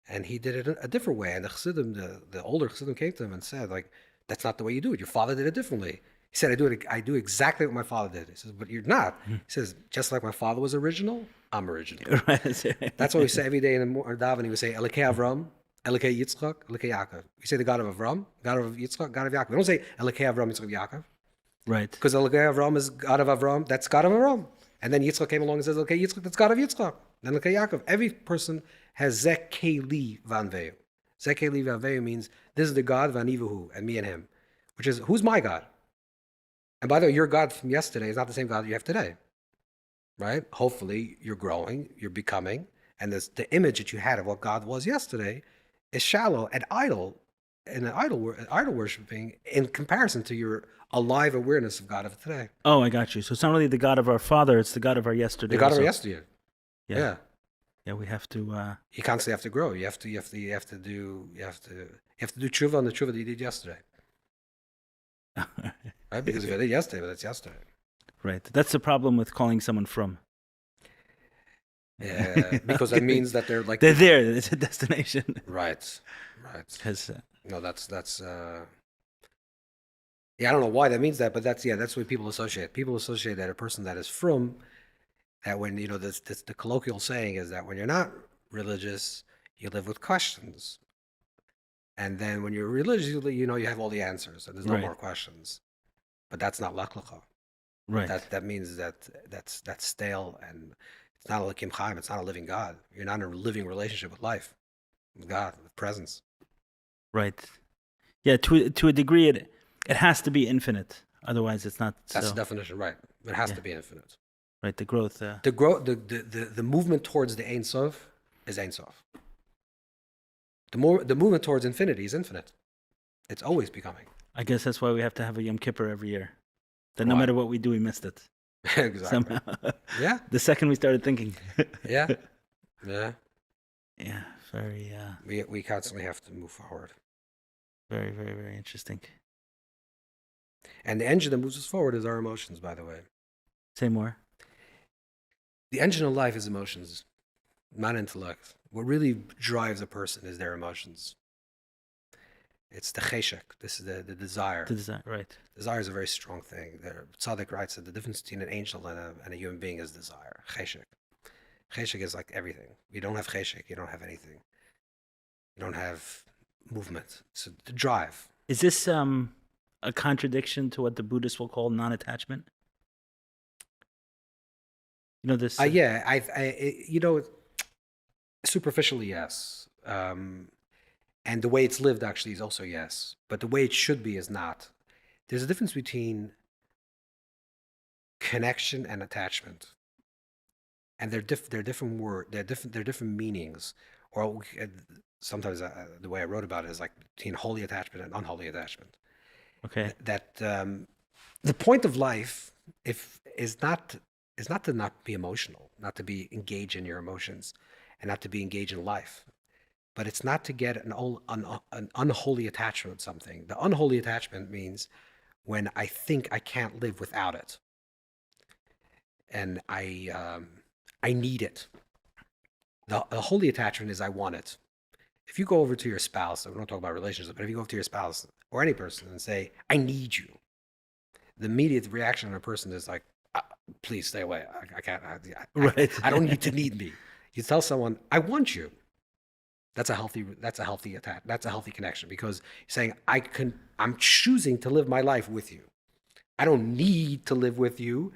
and he did it a different way. And the Chassidim, the older Chassidim, came to him and said, like, that's not the way you do it. Your father did it differently. He said, I do exactly what my father did. He says, but you're not. He says, just like my father was original, I'm original. That's what we say every day in the davening. We say, Elokei Avram, Elokei Yitzchak, Elokei Yaakov. We say the God of Avram, God of Yitzchak, God of Yaakov. We don't say Elokei Avram, Yitzchak, Yaakov. Right. Because Elokei Avram is God of Avram, that's God of Avram. And then Yitzchak came along and says, Elokei Yitzchak, that's God of Yitzchak. Then Elokei Yaakov. Every person has Zeh Keli Vanveu. Zeh Keli Vanveu means this is the God, Vanivuhu, and me and him. Which is, who's my God? And by the way, your God from yesterday is not the same God you have today, right? Hopefully, you're growing, you're becoming, and the image that you had of what God was yesterday is shallow and idle in an idol worshiping in comparison to your alive awareness of God of today. Oh, I got you. So it's not really the God of our father; it's the God of our yesterday. The God of also. yesterday. Yeah. Yeah, we have to. You constantly have to grow. You have to do tshuva on the tshuva that you did yesterday. Right? Because if you did yesterday, but that's yesterday. Right. That's the problem with calling someone from. Yeah, because that means that they're like they're there. It's a destination. Right. Because No, that's yeah, I don't know why that means that, but that's what people associate. People associate that a person that is from, that when, this the colloquial saying is that when you're not religious, you live with questions. And then when you're religious, you have all the answers and there's no Right. more questions. But that's not lachlecha. right. That means that's stale, and it's not a Lakim Chaim, it's not a living God. You're not in a living relationship with life, with God, with presence. Right. Yeah. To a degree, it has to be infinite. Otherwise, it's not. That's so, the definition, right? It has Yeah. to be infinite. right. The growth. The movement towards the Ein Sof is Ein Sof. The movement towards infinity is infinite. It's always becoming. I guess that's why we have to have a Yom Kippur every year. That no Why? matter what we do, we missed it Exactly. somehow. Yeah. The second we started thinking. Yeah. Yeah. Yeah. Very. We constantly have to move forward. Very, very, very interesting. And the engine that moves us forward is our emotions, by the way. Say more. The engine of life is emotions, not intellect. What really drives a person is their emotions. It's the cheshek. This is the desire. The design. Right. Desire is a very strong thing. Tzaddik writes that the difference between an angel and a human being is desire. Cheshek. Cheshek is like everything. You don't have cheshek, you don't have anything. You don't have movement. So the drive. Is this a contradiction to what the Buddhists will call non-attachment? This. Yeah, superficially, yes. And the way it's lived actually is also yes. But the way it should be is not. There's a difference between connection and attachment. And they're different words. They're different meanings. Or sometimes the way I wrote about it is like between holy attachment and unholy attachment. Okay. That the point of life is not to not be emotional, not to be engaged in your emotions, and not to be engaged in life. But it's not to get an unholy attachment with something. The unholy attachment means when I think I can't live without it, and I need it. The holy attachment is I want it. If you go over to your spouse, we don't talk about relationships, but if you go over to your spouse or any person and say, I need you, the immediate reaction of a person is like, please stay away. I can't. Right. I don't need to need me. You tell someone, I want you. That's a healthy attack. That's a healthy connection, because you're saying, I'm choosing to live my life with you. I don't need to live with you,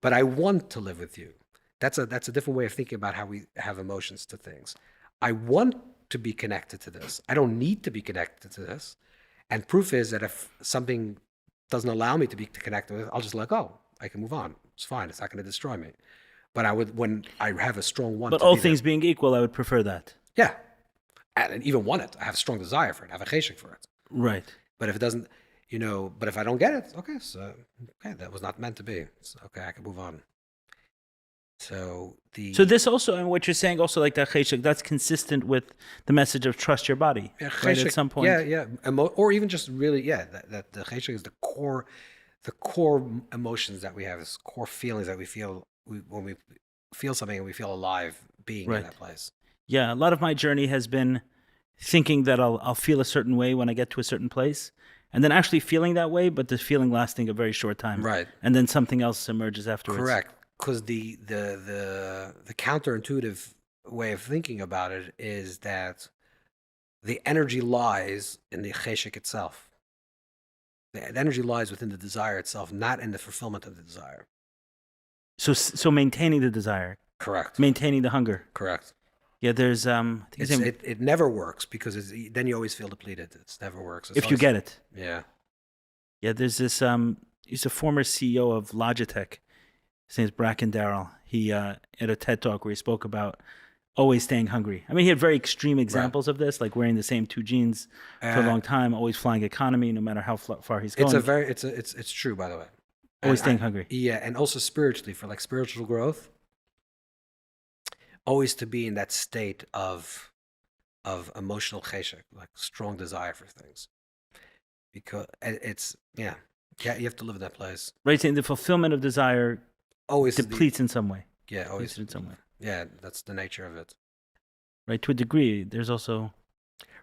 but I want to live with you. That's a different way of thinking about how we have emotions to things. I want to be connected to this. I don't need to be connected to this. And proof is that if something doesn't allow me to be connected with it, I'll just let go. I can move on. It's fine. It's not going to destroy me. But when I have a strong want. But all things being equal, I would prefer that. Yeah. And even want it. I have a strong desire for it. I have a cheshek for it. Right. But if it doesn't, but if I don't get it, okay, that was not meant to be. So, okay, I can move on. So this also, and what you're saying also, like that cheshek, that's consistent with the message of trust your body. Yeah, right? At some point. Yeah. Or even just really, that the cheshek is the core emotions that we have, is core feelings that we feel when we feel something and we feel alive being in that place. Yeah, a lot of my journey has been thinking that I'll feel a certain way when I get to a certain place, and then actually feeling that way, but the feeling lasting a very short time. Right. And then something else emerges afterwards. Correct. Because the counterintuitive way of thinking about it is that the energy lies in the cheshek itself. The energy lies within the desire itself, not in the fulfillment of the desire. So maintaining the desire. Correct. Maintaining the hunger. Correct. Yeah, there's it never works, because then you always feel depleted. It never works. If you get it. Yeah. Yeah, there's this he's a former CEO of Logitech. His name's Bracken Darrell. He at a TED Talk where he spoke about always staying hungry. I mean, he had very extreme examples of this, like wearing the same two jeans for a long time, always flying economy, no matter how far he's going. It's true, by the way. Always staying hungry. Yeah, and also spiritually, for like spiritual growth, always to be in that state of emotional cheshek, like strong desire for things, because it's you have to live in that place. Right, saying the fulfillment of desire always depletes in some way. Yeah, always depletes in some way. Yeah, that's the nature of it. Right, to a degree. There's also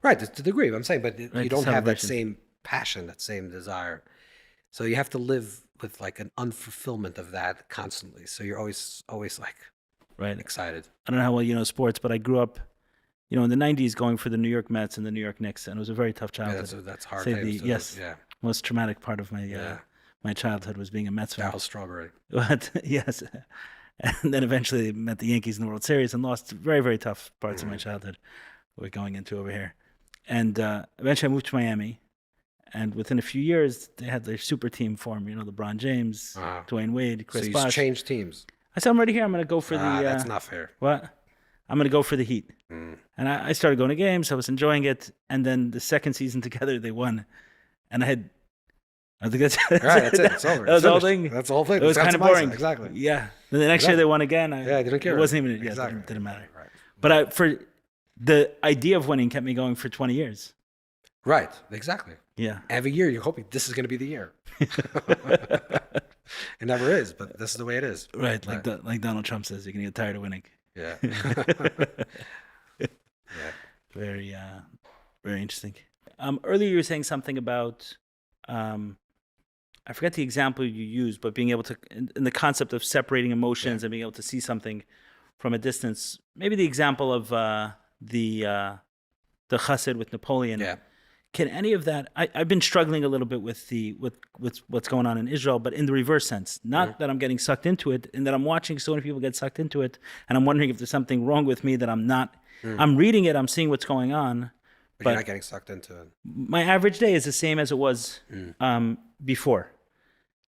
right to the degree. I'm saying, but right, you don't have that same passion, that same desire. So you have to live with like an unfulfillment of that constantly. So you're always like excited. I don't know how well you know sports, but I grew up, in the 90s going for the New York Mets and the New York Knicks, and it was a very tough childhood. Yeah, that's hard. Most traumatic part of my my childhood was being a Mets fan. Darryl Strawberry. But yes, and then eventually met the Yankees in the World Series and lost very, very tough parts of my childhood we're going into over here. And eventually I moved to Miami. And within a few years, they had their super team form. LeBron James, Dwayne Wade, Chris Bosh. So you changed teams. I said, I'm ready here. I'm going to go for the... that's not fair. What? I'm going to go for the Heat. And I started going to games. I was enjoying it. And then the second season together, they won. And I think that's it. That's it. It's over. That was the whole thing. That's the whole thing. It was kind of boring. Exactly. Yeah. Then the next year they won again. I didn't care. It wasn't even... Exactly. It didn't matter. Right. But for the idea of winning kept me going for 20 years. Right. Exactly. Yeah. Every year you're hoping this is going to be the year. It never is, but this is the way it is. Right. Like Donald Trump says, you're going to get tired of winning. Yeah. Very, very interesting. Earlier you were saying something about, I forget the example you used, but being able to, in the concept of separating emotions and being able to see something from a distance. Maybe the example of the chassid with Napoleon. Yeah. Can any of that? I've been struggling a little bit with what's going on in Israel, but in the reverse sense. Not that I'm getting sucked into it, and that I'm watching so many people get sucked into it, and I'm wondering if there's something wrong with me that I'm not. I'm reading it, I'm seeing what's going on, but you're not getting sucked into it. My average day is the same as it was before,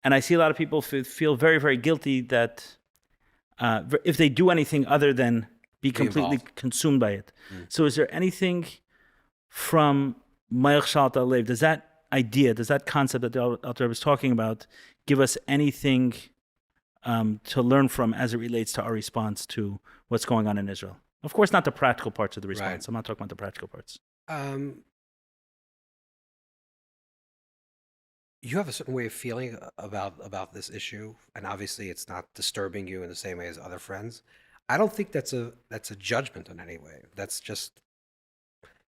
and I see a lot of people feel very, very guilty that if they do anything other than be completely consumed by it. So, is there anything from does that concept that the Alter Rebbe is talking about give us anything to learn from as it relates to our response to what's going on in Israel? Of course, not the practical parts of the response. Right. I'm not talking about the practical parts. You have a certain way of feeling about this issue, and obviously it's not disturbing you in the same way as other friends. I don't think that's a judgment in any way. That's just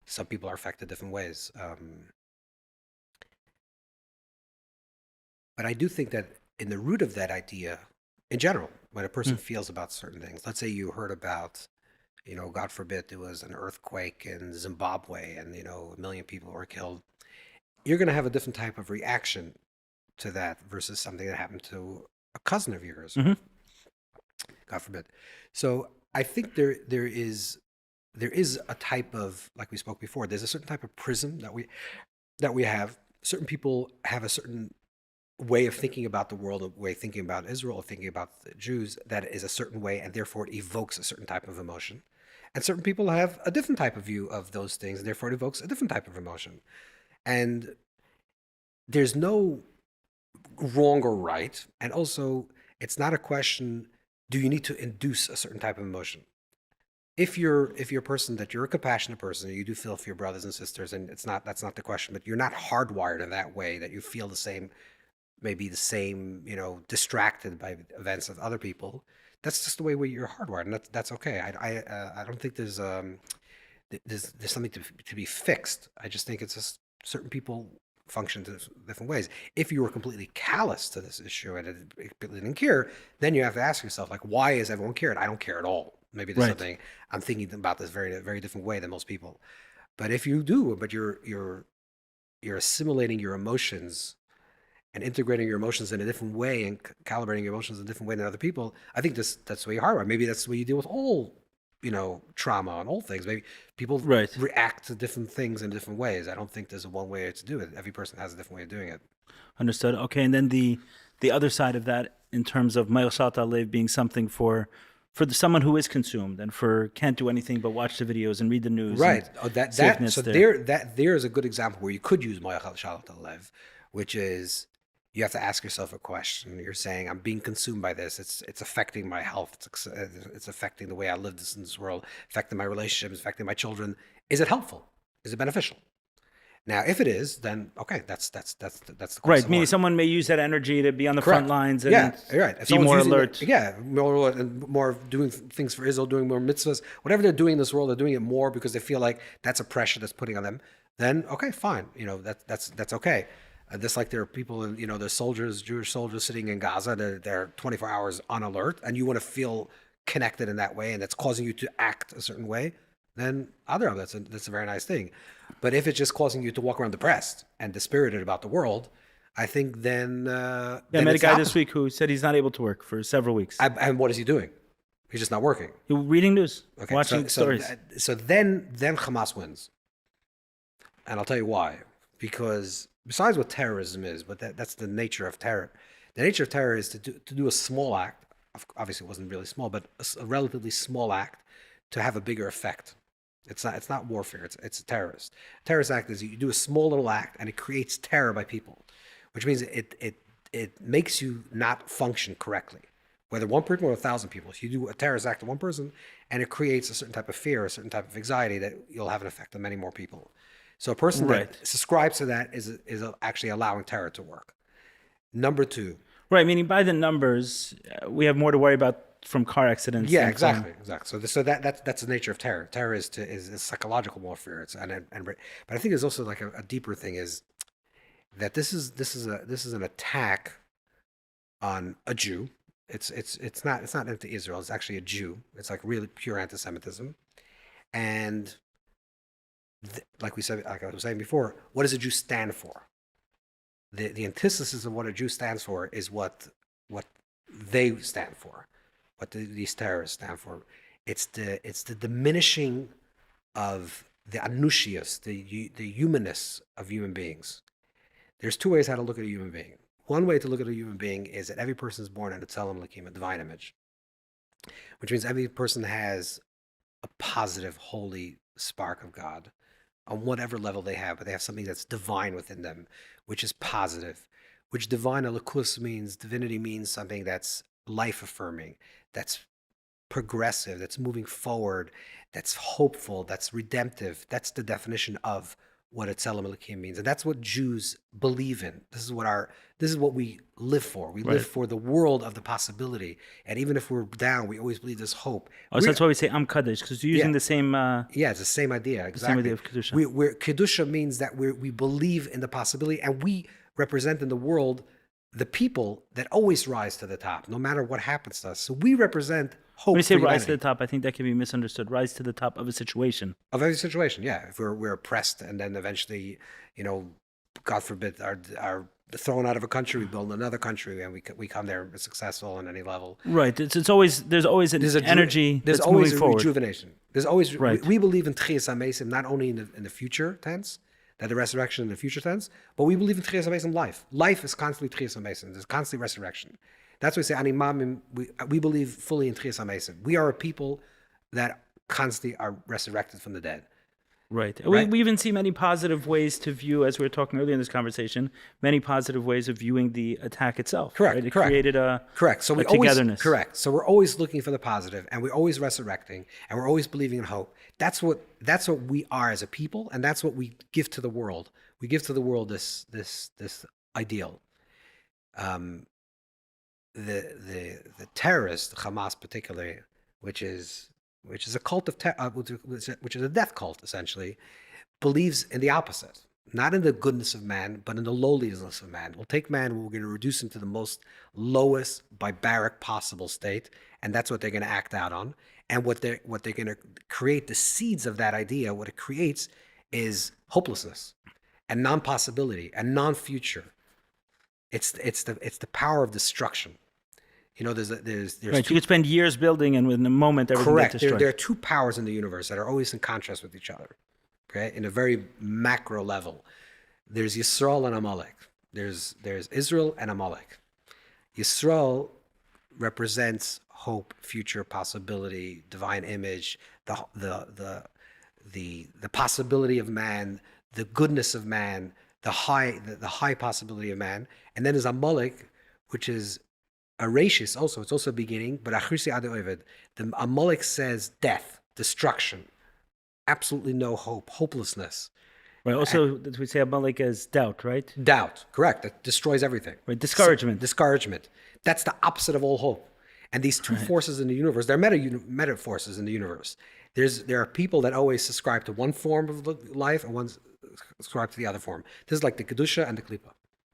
some people are affected different ways. But I do think that in the root of that idea, in general, when a person feels about certain things, let's say you heard about, God forbid, there was an earthquake in Zimbabwe and, 1 million people were killed. You're going to have a different type of reaction to that versus something that happened to a cousin of yours. God forbid. So I think there is a type of, like we spoke before, there's a certain type of prism that we have. Certain people have a certain way of thinking about the world, a way of thinking about Israel, thinking about the Jews that is a certain way, and therefore it evokes a certain type of emotion. And certain people have a different type of view of those things, and therefore it evokes a different type of emotion. And there's no wrong or right. And also, it's not a question, do you need to induce a certain type of emotion? If you're a person that you're a compassionate person, you do feel for your brothers and sisters, and that's not the question, but you're not hardwired in that way that you feel the same, distracted by events of other people. That's just the way you're hardwired, and that's okay. I don't think there's something to be fixed. I just think it's just certain people function in different ways. If you were completely callous to this issue and it didn't care, then you have to ask yourself, like, why is everyone caring? I don't care at all. Maybe there's something I'm thinking about this very, very different way than most people. But if you do, but you're assimilating your emotions and integrating your emotions in a different way and calibrating your emotions in a different way than other people, I think that's the way you hardwire. Maybe that's the way you deal with all, trauma and all things. Maybe people react to different things in different ways. I don't think there's a one way to do it. Every person has a different way of doing it. Understood. Okay, and then the other side of that, in terms of Ma'il Shat Alev being something for someone who is consumed and for can't do anything but watch the videos and read the news. Right. And There is a good example where you could use Moyachal Shalot Lev, which is you have to ask yourself a question. You're saying, I'm being consumed by this. It's affecting my health. It's affecting the way I live in this world, affecting my relationships, affecting my children. Is it helpful? Is it beneficial? Now, if it is, then okay, that's the question. Right, meaning someone may use that energy to be on the front lines and right. Be more alert. More alert and more doing things for Israel, doing more mitzvahs, whatever they're doing in this world, they're doing it more because they feel like that's a pressure that's putting on them. Then okay, fine, that's okay. Just like there are people, there's soldiers, Jewish soldiers sitting in Gaza, they're 24 hours on alert, and you want to feel connected in that way, and that's causing you to act a certain way. Then that's a very nice thing. But if it's just causing you to walk around depressed and dispirited about the world, I think then I met a guy this week who said he's not able to work for several weeks. And what is he doing? He's just not working. He's reading news, watching stories. So then Hamas wins, and I'll tell you why. Because besides what terrorism is, but that's the nature of terror. The nature of terror is to do a small act. Obviously, it wasn't really small, but a relatively small act to have a bigger effect. It's not warfare. It's a terrorist. A terrorist act is you do a small little act and it creates terror by people, which means it makes you not function correctly. Whether one person or 1,000 people, if you do a terrorist act to one person and it creates a certain type of fear, a certain type of anxiety, that you'll have an effect on many more people. So a person that subscribes to that is actually allowing terror to work. Number two. Right, meaning by the numbers, we have more to worry about from car accidents. Yeah, exactly. So that's the nature of terror. Terror is psychological warfare. But I think there's also like a deeper thing is that this is an attack on a Jew. It's not into Israel. It's actually a Jew. It's like really pure anti-Semitism, and like I was saying before, what does a Jew stand for? The antithesis of what a Jew stands for is what they stand for, what these terrorists stand for. It's the diminishing of the anushias, the humanness of human beings. There's two ways how to look at a human being. One way to look at a human being is that every person is born in a tzelem elokim, a divine image, which means every person has a positive, holy spark of God on whatever level they have, but they have something that's divine within them, which is positive, which divine alakus means, divinity means something that's life-affirming, that's progressive, that's moving forward, that's hopeful, that's redemptive. That's the definition of what a tzelem elokim means. And that's what Jews believe in. This is what we live for. We live for the world of the possibility. And even if we're down, we always believe there's hope. So that's why we say Am Kaddish, because you're using the same... it's the same idea. Exactly. The same idea of Kedusha. Kedusha means that we believe in the possibility, and we represent in the world the people that always rise to the top, no matter what happens to us. So we represent hope. When you say rise to the top, I think that can be misunderstood. Rise to the top of a situation. Of every situation, yeah. If we're oppressed and then eventually, God forbid, are thrown out of a country, we build another country, and we come there successful on any level. Right. There's always an energy. There's that's always moving a forward. rejuvenation. There's always right. We believe in Tchias HaMesim, not only in the future tense, that the resurrection in the future tense, but we believe in Tchias HaMesim life. Life is constantly Tchias HaMesim. There's constantly resurrection. That's why we say Ani Mamim. We believe fully in Tchias HaMesim. We are a people that constantly are resurrected from the dead. Right. We even see many positive ways to view, as we were talking earlier in this conversation, many positive ways of viewing the attack itself. Correct. Right? It created a togetherness. Correct. So we're always looking for the positive, and we're always resurrecting, and we're always believing in hope. That's what we are as a people, and that's what we give to the world. We give to the world this ideal. The terrorists, Hamas particularly, which is a cult of which is a death cult essentially, believes in the opposite, not in the goodness of man, but in the lowliness of man. We'll take man and we're going to reduce him to the most lowest, barbaric possible state, and that's what they're going to act out on. And what they're going to create, the seeds of that idea, what it creates is hopelessness and non-possibility and non-future. It's the power of destruction. There's right. You could spend years building, and within a moment, everything gets destroyed. There are two powers in the universe that are always in contrast with each other. Okay, in a very macro level, there's Yisrael and Amalek. There's Israel and Amalek. Yisrael represents hope, future possibility, divine image, the possibility of man, the goodness of man, the high possibility of man. And then there's Amalek, which is a rachis also. It's also a beginning, but Achirsi Ade Ovid. The Amalek says death, destruction, absolutely no hope, hopelessness. Right. Also, we say Amalek as doubt, right? Doubt, correct. That destroys everything. Right. Discouragement. Discouragement. That's the opposite of all hope. And these two forces in the universe, they're meta forces in the universe. There are people that always subscribe to one form of life and one subscribe to the other form. This is like the Kedusha and the Klippa.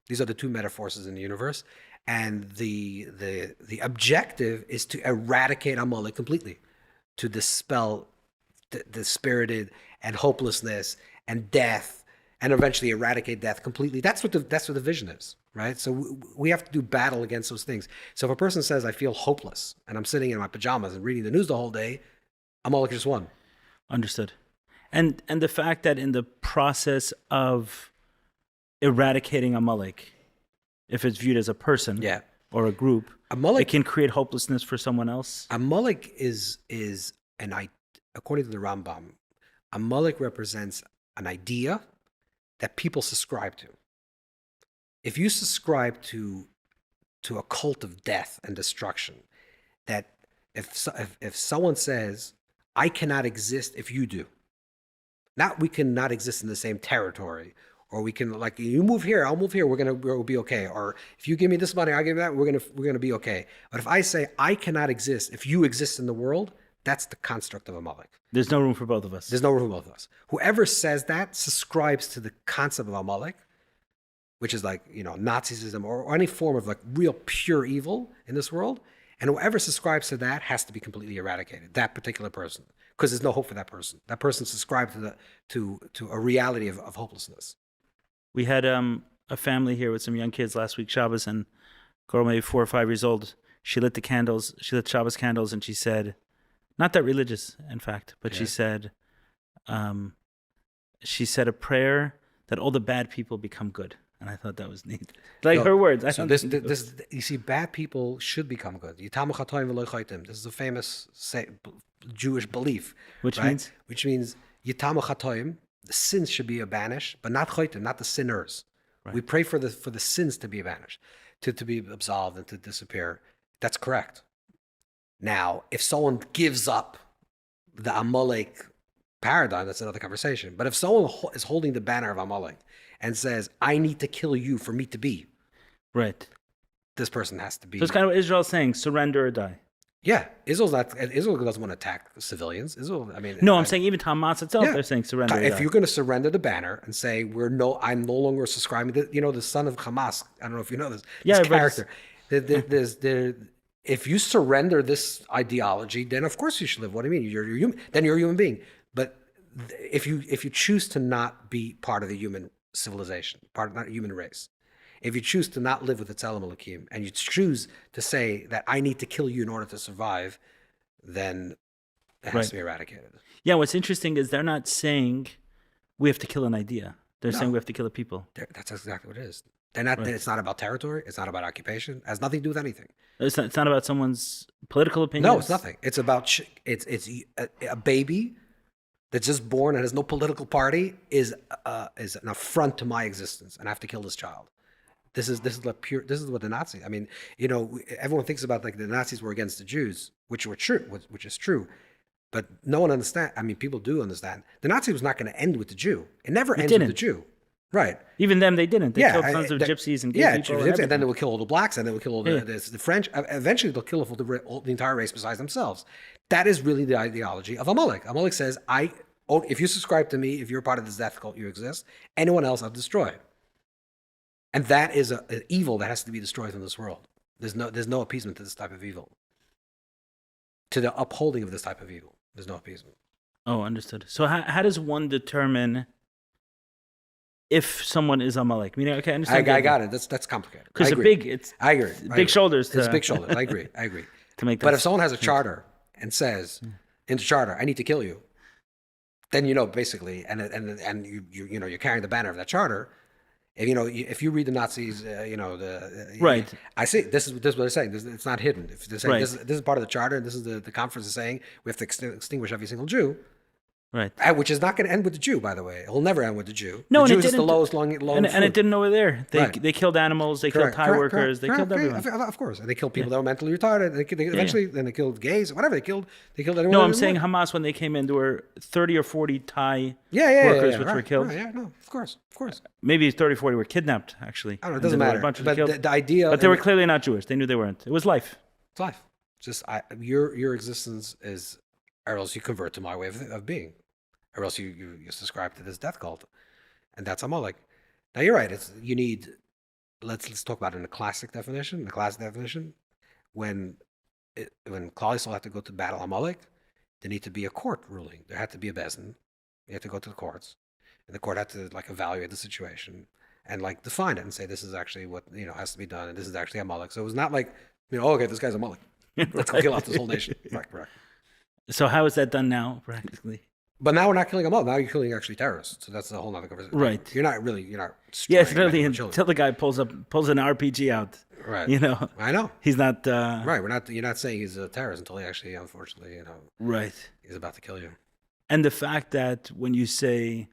These are the two meta forces in the universe. And the objective is to eradicate Amalek completely, to dispel the spirited and hopelessness and death, and eventually eradicate death completely. That's what the vision is, right? So we have to do battle against those things. So if a person says, I feel hopeless, and I'm sitting in my pajamas and reading the news the whole day, Amalek just won. Understood. And the fact that in the process of eradicating Amalek, if it's viewed as a person or a group, it can create hopelessness for someone else. Amalek is according to the Rambam, Amalek represents an idea that people subscribe to. If you subscribe to a cult of death and destruction, that if someone says, I cannot exist if you do, not we cannot exist in the same territory, or we can, like, you move here, I'll move here, we'll be okay. Or if you give me this money, I'll give you that, we're gonna be okay. But if I say I cannot exist if you exist in the world, that's the construct of Amalek. There's no room for both of us. There's no room for both of us. Whoever says that subscribes to the concept of Amalek, which is like, Nazism or any form of like real pure evil in this world. And whoever subscribes to that has to be completely eradicated, that particular person, because there's no hope for that person. That person subscribed to a reality of hopelessness. We had a family here with some young kids last week, Shabbos, and girl maybe 4 or 5 years old. She lit Shabbos candles, and she said, not that religious, in fact, but she said a prayer that all the bad people become good. And I thought that was neat. Her words. You see, bad people should become good. This is a famous Jewish belief. Which means? Which means Yitamu Chatoim, the sins should be banished, but not Chotim, not the sinners. Right. We pray for the sins to be banished, to be absolved and to disappear. That's correct. Now, if someone gives up the Amalek paradigm, that's another conversation. But if someone is holding the banner of Amalek and says, I need to kill you for me to be, right, this person has to be. So it's kind of what Israel's saying, surrender or die. Yeah, Israel doesn't want to attack civilians. I'm saying even Hamas itself, they're saying surrender. If you're going to surrender the banner and say I'm no longer subscribing to, the son of Hamas. I don't know if you know this. This character. If you surrender this ideology, then of course you should live. What do you mean? You're human. Then you're a human being. But if you choose to not be part of the human civilization, not a human race, if you choose to not live with the Tzelem Elokim, and you choose to say that I need to kill you in order to survive, then it has to be eradicated. Yeah, what's interesting is they're not saying we have to kill an idea. They're saying we have to kill a people. That's exactly what it is. It's not about territory. It's not about occupation. It has nothing to do with anything. It's not about someone's political opinion. No, it's nothing. It's about it's a baby that's just born and has no political party is an affront to my existence, and I have to kill this child. This is what the Nazis. I mean, everyone thinks about like the Nazis were against the Jews, which is true, but no one understands. I mean, people do understand. The Nazi was not going to end with the Jew. It never ends with the Jew. Right. Even them, they didn't. They killed tons of gypsies and gay people. And then they will kill all the blacks, and they will kill all the French. Eventually, they'll kill the entire race besides themselves. That is really the ideology of Amalek. Amalek says, if you subscribe to me, if you're part of this death cult, you exist. Anyone else, I'll destroy. And that is an evil that has to be destroyed from this world. There's no appeasement to this type of evil. To the upholding of this type of evil, there's no appeasement. Oh, understood. So how does one determine if someone is Amalek? I understand. I got it. That's complicated. Because I agree. Big shoulders. It's big shoulders. I agree. To make that. But if someone has a charter and says in the charter, "I need to kill you," then basically, and you're carrying the banner of that charter. If, if you read the Nazis, Right. I see. This is what they're saying. It's not hidden. If they're saying Right. this is part of the charter, and this is the conference is saying we have to extinguish every single Jew. Right. Which is not going to end with the Jew, by the way. It will never end with the Jew. No, the and Jew it is just the didn't. lowest And it didn't over there. They killed animals. They killed Thai workers. They killed everyone. Of course, and they killed people that were mentally retarded. Eventually, then they killed gays. Whatever they killed anyone. No, I'm saying Hamas when they came in, there were 30 or 40 Thai workers which were killed. Yeah, no, of course. Maybe 30 or 40 were kidnapped. Actually, I don't know. It doesn't matter. A bunch of But killed. the idea. But they were clearly not Jewish. They knew they weren't. It was life. It's life. Just your existence is, or else you convert to my way of being. Or else you subscribe to this death cult, and that's Amalek. Now you're right. You need. Let's talk about it in a classic definition. The classic definition, when Klal Yisrael had to go to battle Amalek, there need to be a court ruling. There had to be a bezin. You had to go to the courts, and the court had to evaluate the situation and define it and say this is actually what has to be done, and this is actually Amalek. So it was not okay, this guy's Amalek. Let's go kill off this whole nation. Right. So how is that done now, practically? But now we're not killing them all. Now you're killing actually terrorists. So that's a whole other conversation. Right. You're not. Yeah, it's literally until the guy pulls an RPG out. Right. I know. He's not. Right. You're not saying he's a terrorist until he actually, unfortunately, Right. He's about to kill you. And the fact that when you say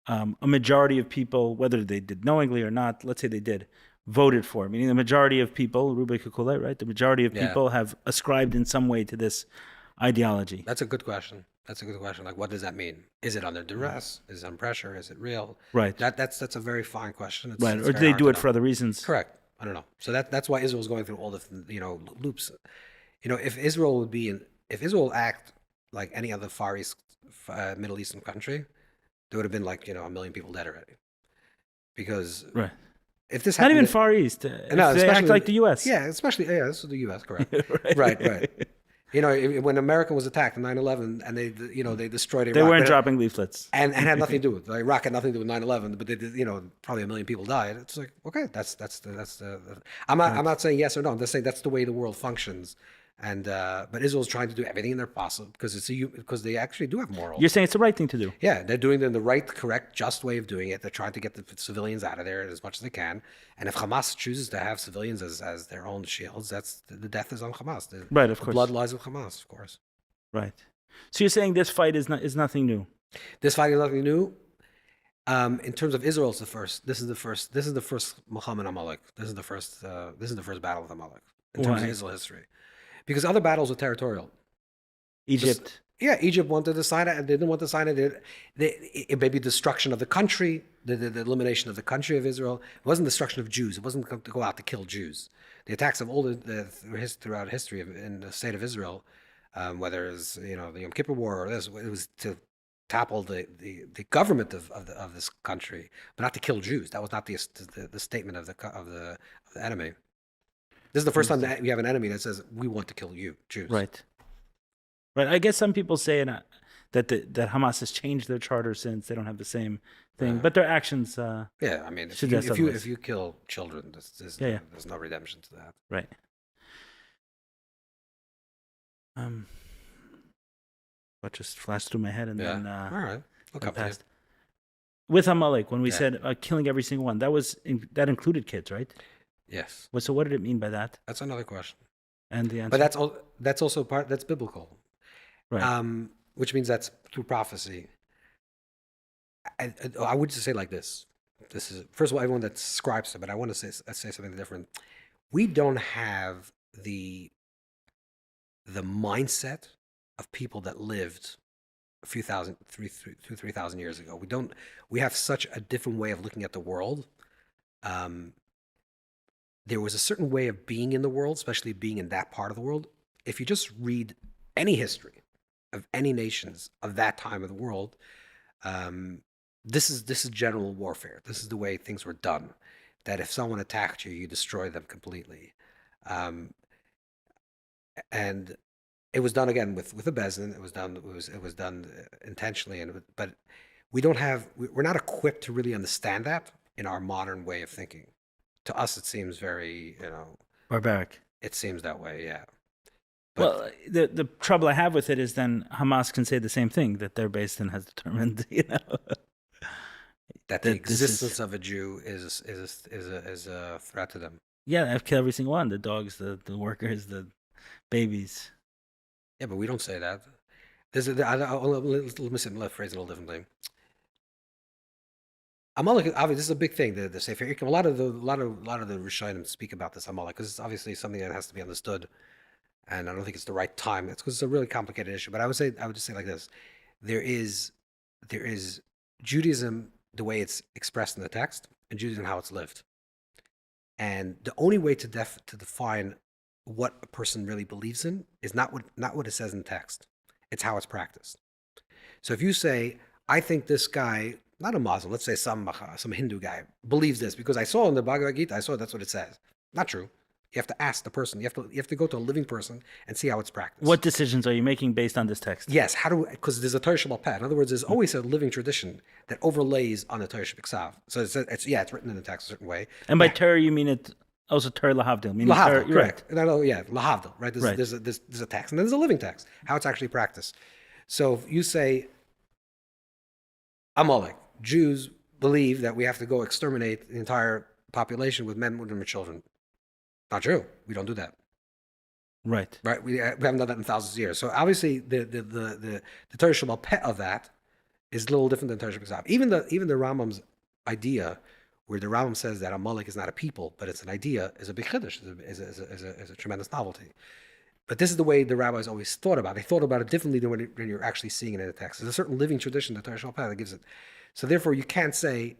a majority of people, whether they did knowingly or not, let's say they did, voted for, meaning the majority of people, Rubai Kukulet, right? The majority of people have ascribed in some way to this ideology. That's a good question. What does that mean? Is it under duress? Is it under pressure? Is it real? Right. That's a very fine question. Right. Or do they do it for other reasons? Correct. I don't know. So that's why Israel's going through all the loops. If Israel act like any other Far East, Middle Eastern country, there would have been 1 million people dead already. Because if this not even Far East, no, they act like the U.S. Yeah, especially this is the U.S. Correct. Right. When America was attacked in 9/11 and they destroyed Iraq. They weren't dropping leaflets. And had nothing to do with it. Iraq had nothing to do with 9/11, but they did, probably 1 million people died. It's okay, that's the I'm not saying yes or no. I'm just saying that's the way the world functions. And but Israel's trying to do everything in their possible because they actually do have morals. You're saying it's the right thing to do. Yeah, they're doing it in the right, correct, just way of doing it. They're trying to get the civilians out of there as much as they can. And if Hamas chooses to have civilians as their own shields, that's the death is on Hamas. Right, of course. The blood lies with Hamas, of course. Right. So you're saying this fight is nothing new. This fight is nothing new. In terms of Israel, it's the first. This is the first Muhammad Amalek. This is the first battle of Amalek in terms of Israel history. Because other battles were territorial. Egypt. Egypt wanted to sign it, and they didn't want to sign it. It may be destruction of the country, the elimination of the country of Israel. It wasn't destruction of Jews. It wasn't to go out to kill Jews. The attacks of throughout history in the state of Israel, whether it's the Yom Kippur War or this, it was to topple the government of this country, but not to kill Jews. That was not the statement of the enemy. This is the first time that we have an enemy that says, we want to kill you, Jews. Right. I guess some people say that Hamas has changed their charter since they don't have the same thing, but their actions. If you kill children, there's no redemption to that. Right. What just flashed through my head and then all right, look up passed. With Amalek, when we said killing every single one, that included kids, right? Yes. So what did it mean by that? That's another question. And the answer. But that's also that's biblical. Right. Which means that's through prophecy. I would just say like this. This is first of all, everyone that ascribes to it, but I want to say something different. We don't have the mindset of people that lived a few 3,000 years ago. We have such a different way of looking at the world. There was a certain way of being in the world, especially being in that part of the world. If you just read any history of any nations of that time of the world, this is general warfare. This is the way things were done. That if someone attacked you, you destroy them completely. And it was done again with a bezin. It was done intentionally. But we're not equipped to really understand that in our modern way of thinking. To us, it seems very, barbaric. It seems that way, yeah. But, well, the trouble I have with it is then Hamas can say the same thing that their base then has determined, that the That this is existence of a Jew is a threat to them. yeah, I've killed every single one. The dogs, the workers, the babies. Yeah, but we don't say that. Let me phrase it a little differently. Amalek, obviously, this is a big thing. The Sefer Ikim. A lot of the Rishonim speak about this Amalek because it's obviously something that has to be understood, and I don't think it's the right time. It's because it's a really complicated issue. But I would just say like this: there is Judaism the way it's expressed in the text, and Judaism how it's lived. And the only way to define what a person really believes in is not what it says in text. It's how it's practiced. So if you say, I think this guy, not a Muslim, let's say some Hindu guy, believes this because I saw in the Bhagavad Gita, I saw that's what it says. Not true. You have to ask the person. You have to go to a living person and see how it's practiced. What decisions are you making based on this text? Yes, because there's a Torah Shabbat Peh. In other words, there's always a living tradition that overlays on the Torah Shabbat. So it's written in the text a certain way. And by Torah, you mean it also Torah lahavdil, meaning Lahavdil, Torah, correct. Right. Yeah, lahavdil, right? Right. There's a text, and then there's a living text, how it's actually practiced. So if you say, Amalek, Jews believe that we have to go exterminate the entire population with men, women, and children. Not true. We don't do that. Right. Right. We haven't done that in thousands of years. So obviously the Torah Shabbat Peh of that is a little different than Torah Shabbat. Even the Rambam's idea, where the Rambam says that Amalek is not a people, but it's an idea, is a big chiddush, is a tremendous novelty. But this is the way the rabbis always thought about it. They thought about it differently than when you're actually seeing it in the text. There's a certain living tradition that Torah Shabbat Peh that gives it. So therefore, you can't say,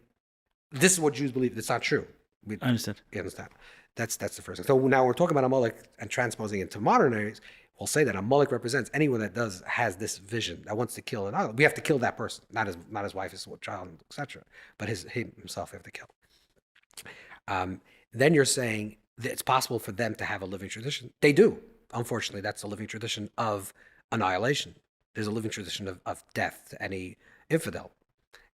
this is what Jews believe. It's not true. I understand. You understand? That's the first thing. So now we're talking about Amalek and transposing into modern areas. We'll say that Amalek represents anyone that has this vision, that wants to kill another. We have to kill that person, not his wife, his child, etc. But himself we have to kill. Then you're saying that it's possible for them to have a living tradition. They do. Unfortunately, that's a living tradition of annihilation. There's a living tradition of death to any infidel.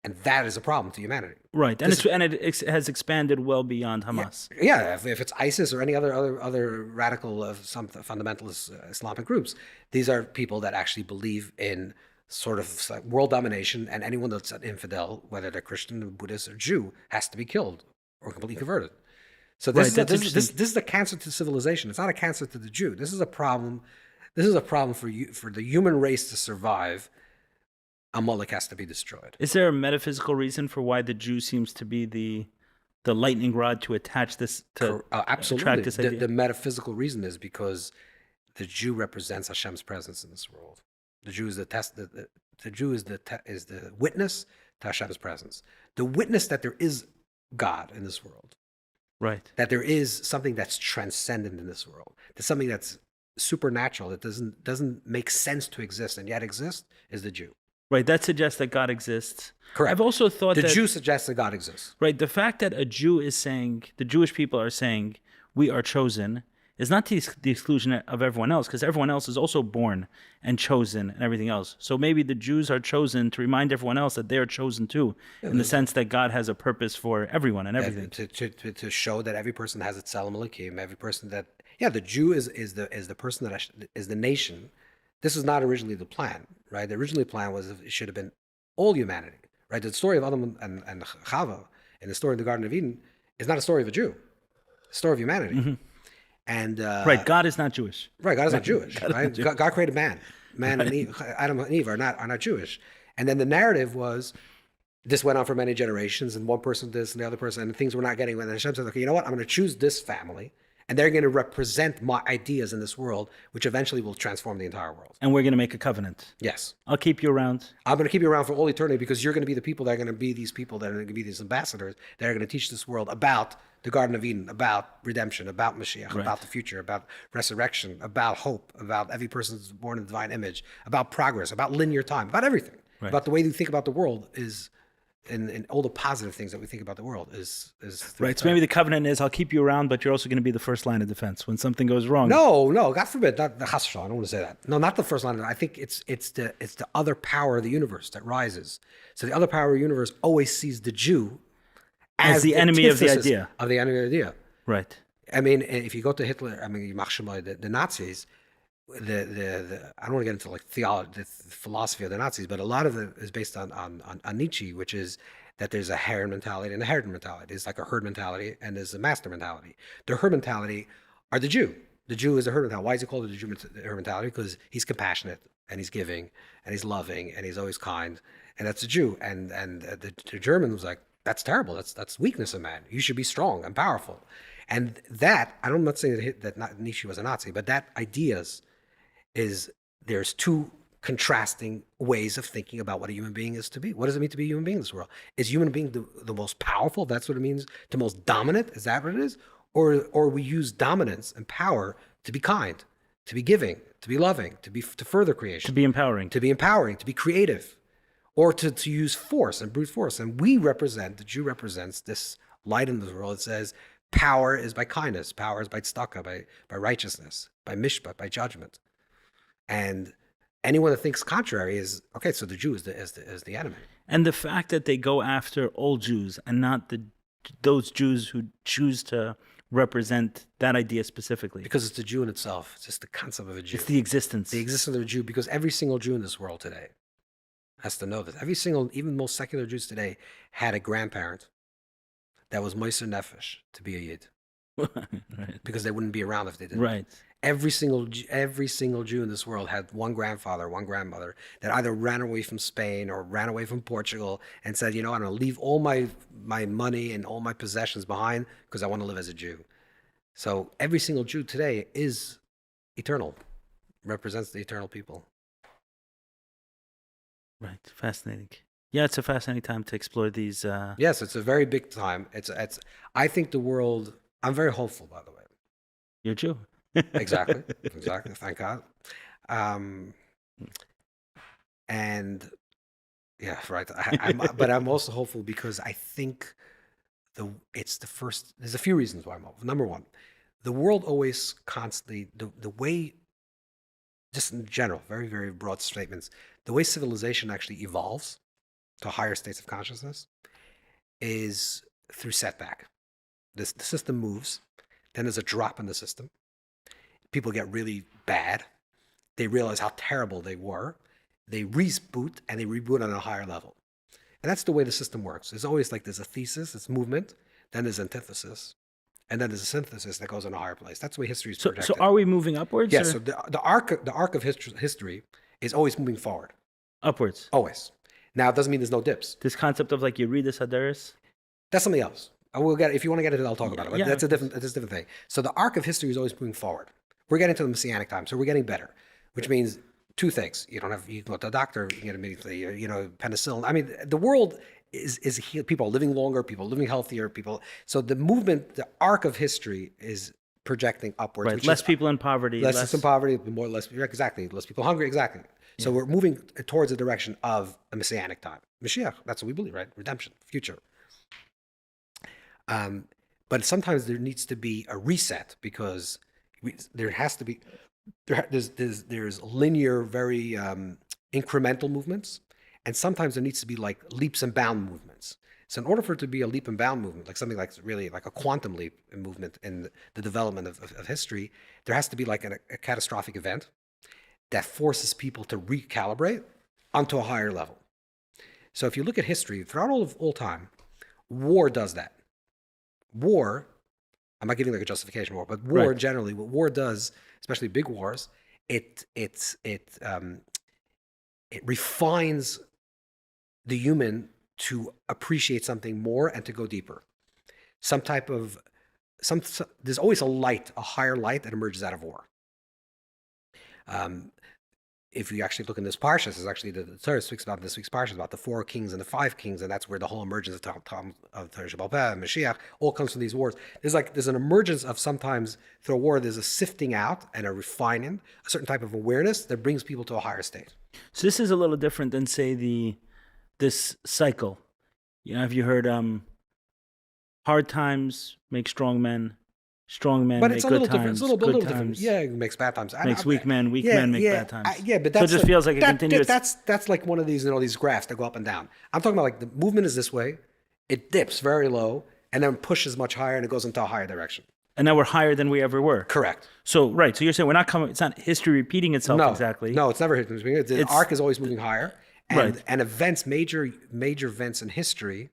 And that is a problem to humanity. Right, and it has expanded well beyond Hamas. Yeah, if it's ISIS or any other radical of some fundamentalist Islamic groups, these are people that actually believe in sort of like world domination, and anyone that's an infidel, whether they're Christian, Buddhist, or Jew, has to be killed or completely converted. So this is a cancer to civilization. It's not a cancer to the Jew. This is a problem. This is a problem for the human race to survive. Amalek has to be destroyed. Is there a metaphysical reason for why the Jew seems to be the lightning rod to attach this to absolutely attract this idea? The metaphysical reason is because the Jew represents Hashem's presence in this world. The Jew is the Jew is the witness to Hashem's presence. The witness that there is God in this world. Right. That there is something that's transcendent in this world. There's something that's supernatural that doesn't make sense to exist and yet exist is the Jew. Right, that suggests that God exists. Correct. I've also thought the Jew suggests that God exists. Right, the fact that a Jew is saying, the Jewish people are saying, we are chosen, is not to the exclusion of everyone else, because everyone else is also born and chosen and everything else. So maybe the Jews are chosen to remind everyone else that they are chosen too, in the sense that God has a purpose for everyone and everything. To show that every person has its Tselem Elokim, every person that, the Jew is the person that is the nation. This was not originally the plan, right? The original plan was it should have been all humanity, right? The story of Adam and Chava in the story of the Garden of Eden is not a story of a Jew, it's a story of humanity. Mm-hmm. And right, God is not Jewish. Right, God is not Jewish. Right? God created man. Man and Eve, Adam and Eve are not Jewish. And then the narrative was this went on for many generations, and one person did this and the other person, and things were not getting. And Hashem said, "Okay, you know what? I'm going to choose this family." And they're going to represent my ideas in this world, which eventually will transform the entire world. And we're going to make a covenant. Yes. I'll keep you around. I'm going to keep you around for all eternity because you're going to be the people that are going to be these people that are going to be these ambassadors that are going to teach this world about the Garden of Eden, about redemption, about Mashiach, right. about the future, about resurrection, about hope, about every person's born in the divine image, about progress, about linear time, about everything. Right. About the way you think about the world is... And all the positive things that we think about the world is right. So maybe the covenant is I'll keep you around, but you're also going to be the first line of defense when something goes wrong. No, God forbid. Not the Chassidus. I don't want to say that. No, not the first line. I think it's the other power of the universe that rises. So the other power of the universe always sees the Jew as the enemy of the idea. Of the enemy of the idea. Right. I mean, if you go to Hitler, the Nazis. I don't want to get into like theology, the philosophy of the Nazis, but a lot of it is based on Nietzsche, which is that there's a herd mentality and a herd mentality. There's like a herd mentality and there's a master mentality. The herd mentality are the Jew. The Jew is a herd mentality. Why is he called the herd mentality? Because he's compassionate and he's giving and he's loving and he's always kind, and that's a Jew. And the German was like, that's terrible. That's weakness of man. You should be strong and powerful. And that, I'm not saying that Nietzsche was a Nazi, but that ideas is, there's two contrasting ways of thinking about what a human being is to be. What does it mean to be a human being in this world? Is human being the most powerful? That's what it means. The most dominant? Is that what it is? Or we use dominance and power to be kind, to be giving, to be loving, to further creation, To be empowering. to be creative, or to use force and brute force. And the Jew represents this light in the world that says power is by kindness, power is by tzedakah, by righteousness, by mishpat, by judgment. And anyone that thinks contrary is, okay, so the Jew is the enemy. And the fact that they go after all Jews and not those Jews who choose to represent that idea specifically. Because it's the Jew in itself. It's just the concept of a Jew. It's the existence. The existence of a Jew, because every single Jew in this world today has to know this. Every single, even most secular Jews today, had a grandparent that was Moiser Nefesh to be a Yid. Right. Because they wouldn't be around if they didn't. Right. Every single Jew in this world had one grandfather, one grandmother that either ran away from Spain or ran away from Portugal and said, I'm going to leave all my money and all my possessions behind because I want to live as a Jew. So every single Jew today is eternal, represents the eternal people. Right. Fascinating. Yeah, it's a fascinating time to explore these. Yes, it's a very big time. I think the world, I'm very hopeful, by the way. You're Jew. Exactly. Thank God. And yeah, right. But I'm also hopeful because I think there's a few reasons why I'm hopeful. Number one, the world always constantly, the way, just in general, very, very broad statements, the way civilization actually evolves to higher states of consciousness is through setback. The system moves, then there's a drop in the system. People get really bad. They realize how terrible they were. They reboot, and they reboot on a higher level. And that's the way the system works. There's always there's a thesis, it's movement, then there's antithesis, and then there's a synthesis that goes in a higher place. That's the way history is projected. So are we moving upwards? Yeah, so the arc of history is always moving forward. Upwards. Always. Now, it doesn't mean there's no dips. This concept of you read this Hadaris? That's something else. If you want to get into it, I'll talk about it. But Yeah. that's a different thing. So the arc of history is always moving forward. We're getting to the Messianic time, so we're getting better, which means two things. You can go to the doctor, you can get immediately, penicillin. I mean, the world is healed. People are living longer, people are living healthier, so the movement, the arc of history is projecting upwards. Right, less people in poverty. Less in poverty, less people hungry, exactly. So we're moving towards the direction of a Messianic time. Mashiach, that's what we believe, right? Redemption, future. But sometimes there needs to be a reset because there's linear, very incremental movements, and sometimes there needs to be leaps and bound movements. So in order for it to be a leap and bound movement, like something like really like a quantum leap in movement in the development of history, there has to be a catastrophic event that forces people to recalibrate onto a higher level. So if you look at history, throughout all time, war does that. War, I'm not giving a justification for war, but war generally, what war does, especially big wars, it refines the human to appreciate something more and to go deeper. There's always a higher light that emerges out of war. If you actually look in this parsha, this is actually the Torah speaks about in this week's parsha about the 4 kings and the 5 kings, and that's where the whole emergence of Shabbat and Mashiach all comes from these wars. There's an emergence of sometimes through a war. There's a sifting out and a refining, a certain type of awareness that brings people to a higher state. So this is a little different than say this cycle. Have you heard hard times make strong men But make it's a good little times, different. It's a little good different. times. Yeah, it makes bad times. Makes weak men make bad times. But so it just feels like a continuous. That's like one of these, these graphs that go up and down. I'm talking about the movement is this way, it dips very low, and then pushes much higher, and it goes into a higher direction. And now we're higher than we ever were. Correct. So so you're saying we're not coming. It's not history repeating itself exactly. No, it's never history. The arc is always moving higher, and Right. and events, major events in history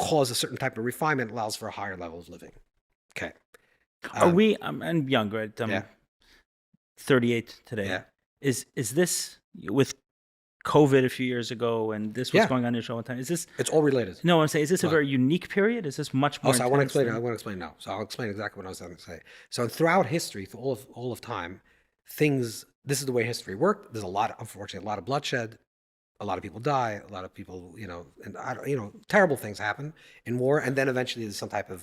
cause a certain type of refinement, allows for a higher level of living. Okay. Are we? I'm young, right? I'm Yeah. 38 today. Yeah. Is this with COVID a few years ago, and this was Yeah. going on in Israel one time? Is this? It's all related. No, I'm saying, is this a What? very unique period? Is this much more? Oh, so I want to intense explain. than- I want to explain now. So I'll explain exactly what I was going to say. So throughout history, through all of time, things. This is the way history worked. There's unfortunately, a lot of bloodshed. A lot of people die. A lot of people, terrible things happen in war, and then eventually there's some type of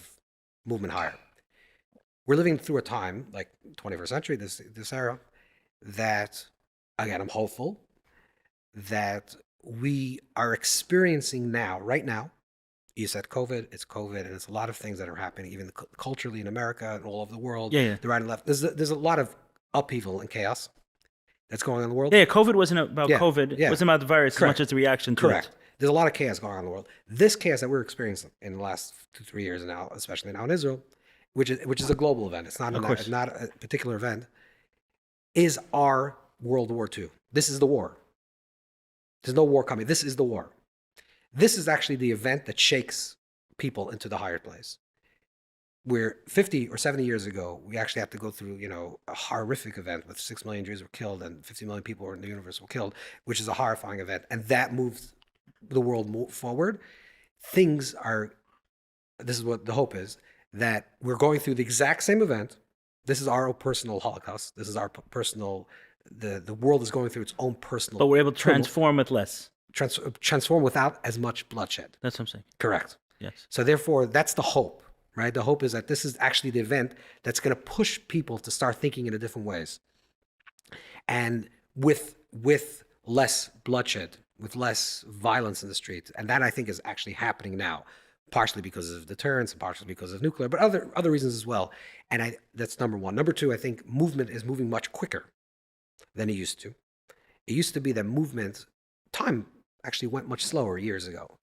movement higher. We're living through a time like 21st century, this era, that again, I'm hopeful that we are experiencing right now. You said COVID, it's COVID, and it's a lot of things that are happening, even culturally in America and all over the world. Yeah. The right and left. There's a lot of upheaval and chaos that's going on in the world. Yeah, COVID wasn't about COVID. Yeah. It wasn't about the virus Correct. as much as the reaction to Correct. it. There's a lot of chaos going on in the world. This chaos that we're experiencing in the last 2-3 years now, especially now in Israel, which is a global event. It's not a particular event. Is our World War II. This is the war. There's no war coming. This is the war. This is actually the event that shakes people into the higher place. Where 50 or 70 years ago, we actually had to go through, a horrific event with 6 million Jews were killed and 50 million people in the universe were killed, which is a horrifying event. And that moved the world forward. This is what the hope is, that we're going through the exact same event. This is our personal Holocaust. This is our personal, the world is going through its own personal. But we're able to transform with less. Transform without as much bloodshed. That's what I'm saying. Correct. Yes. So therefore, that's the hope, right? The hope is that this is actually the event that's going to push people to start thinking in a different ways. And with less bloodshed, with less violence in the streets. And that, I think, is actually happening now, partially because of deterrence and partially because of nuclear, but other reasons as well. And that's number one. Number two, I think movement is moving much quicker than it used to. It used to be that time actually went much slower years ago.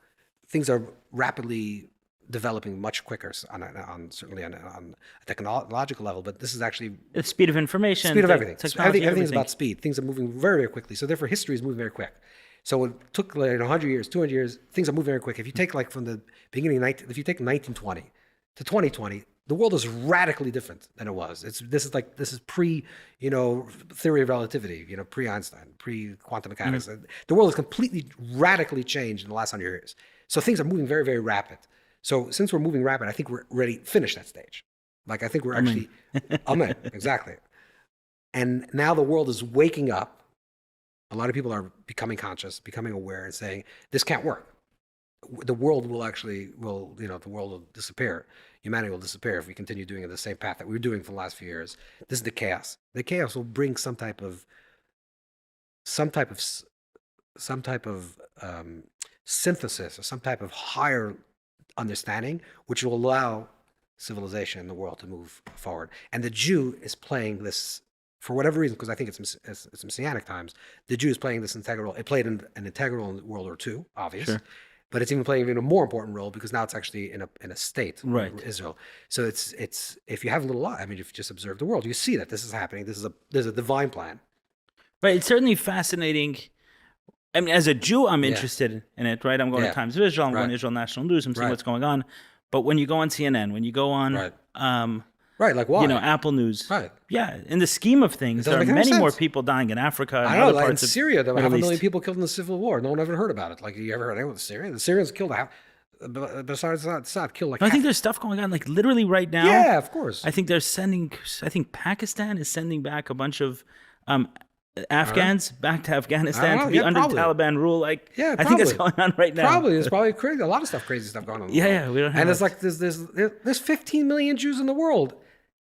Things are rapidly developing much quicker certainly on a technological level, but this is actually the speed of information, speed of everything. Technology, everything is about speed. Things are moving very, very quickly. So therefore, history is moving very quick. So it took 100 years, 200 years. Things are moving very quick. If you take from the beginning, if you take 1920 to 2020, the world is radically different than it was. This is pre, theory of relativity, pre-Einstein, pre-quantum mechanics. Mm-hmm. The world has completely radically changed in the last 100 years. So things are moving very, very rapid. So since we're moving rapid, I think we're ready to finish that stage. I think we're actually, amen, exactly. And now the world is waking up. A lot of people are becoming conscious, becoming aware, and saying, this can't work. The world the world will disappear. Humanity will disappear if we continue doing it the same path that we were doing for the last few years. This is the chaos. The chaos will bring some type of synthesis or some type of higher understanding, which will allow civilization in the world to move forward. And the Jew is playing this, for whatever reason, because I think it's Messianic times, the Jew is playing this integral. It played an integral in World War II, obvious. Sure. But it's even playing a more important role because now it's actually in a state, right? Israel. So it's if you have a little, if you just observe the world, you see that this is happening. There's a divine plan. Right. It's certainly fascinating. I mean, as a Jew, I'm interested in it, right? I'm going to Times of Israel. I'm going to Israel National News. I'm seeing what's going on. But when you go on CNN, when you go on, like why? Apple News, yeah. In the scheme of things, there are many more people dying in Africa. And I know, other like parts in of Syria, there were 500,000 East. people killed in the civil war. No one ever heard about it. Like, you ever heard anyone in Syria? The Syrians killed besides Assad killed I think there's stuff going on, like literally right now. Yeah, of course. I think Pakistan is sending back a bunch of Afghans back to Afghanistan to be under Taliban rule. I think that's going on right now. There's probably crazy, a lot of crazy stuff going on. We don't have. And it's like there's 15 million Jews in the world.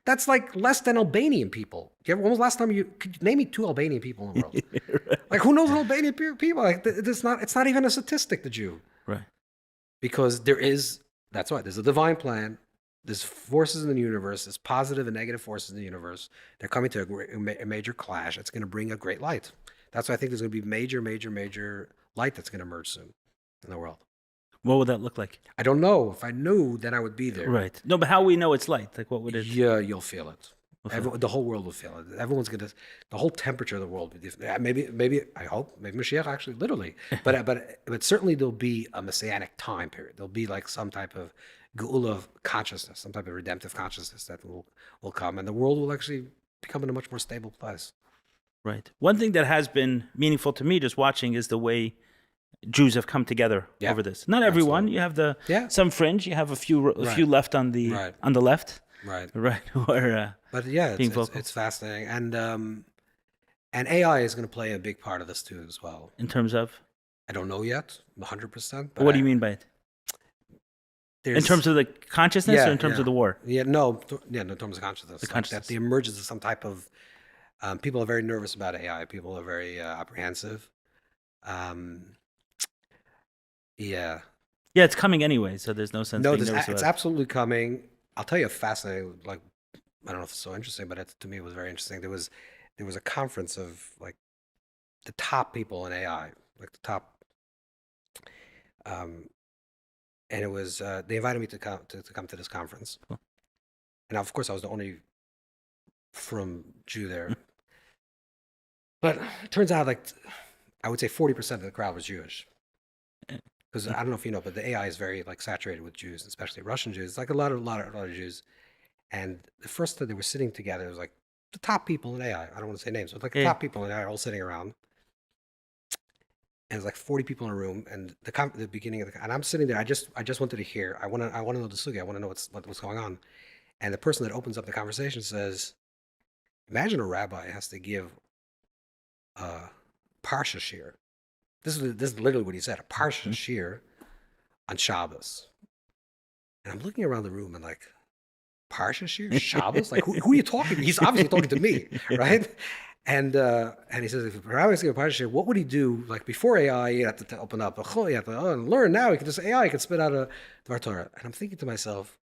That's like less than Albanian people. When was the last time could you name me 2 Albanian people in the world? Right. Like, who knows Albanian people? Like, it's not even a statistic, the Jew. Right. Because that's why there's a divine plan. There's forces in the universe. There's positive and negative forces in the universe. They're coming to a major clash. It's going to bring a great light. That's why I think there's going to be major light that's going to emerge soon in the world. What would that look like? I don't know. If I knew, then I would be there. Right. No, but how we know it's light? Like, what would it? Yeah, you'll feel it. The whole world will feel it. The whole temperature of the world will be different. Maybe I hope, maybe Mashiach actually literally, but certainly there'll be a Messianic time period. There'll be like some type of geula of consciousness, some type of redemptive consciousness that will come, and the world will actually become in a much more stable place. Right. One thing that has been meaningful to me just watching is the way Jews have come together over this. Not everyone. Absolutely. You have some fringe. You have a few left on the left. Right. Who are but yeah, being vocal. It's fascinating, and AI is going to play a big part of this too as well. In terms of, I don't know yet, 100%. But what do you mean by it? In terms of the consciousness, or in terms of the war? In terms of consciousness. That the emergence of some type of people are very nervous about AI. People are very apprehensive. Yeah, it's coming anyway, so there's no sense being nervous about it. It's absolutely coming. I'll tell you a fascinating, I don't know if it's so interesting, but to me it was very interesting. There was a conference of like the top people in AI, like the top, and it was they invited me to come to this conference, Cool. And of course I was the only from Jew there, but it turns out I would say 40% of the crowd was Jewish. Because I don't know if you know, but the AI is very saturated with Jews, especially Russian Jews. It's like a lot of Jews. And the first time they were sitting together, it was like the top people in AI. I don't want to say names, but the top people in AI all sitting around. And it's like 40 people in a room. And the beginning of and I'm sitting there. I just wanted to hear. I want to know the sugi. I want to know what's going on. And the person that opens up the conversation says, "Imagine a rabbi has to give parsha shir." This is literally what he said, a parsha shir on Shabbos. And I'm looking around the room and parsha shir, Shabbos? Who are you talking to? He's obviously talking to me, right? And he says, if Rabbi is going to parsha shir, what would he do? Before AI, you have to open up, you have to learn. Now he can just AI can spit out a Dvar Torah. And I'm thinking to myself,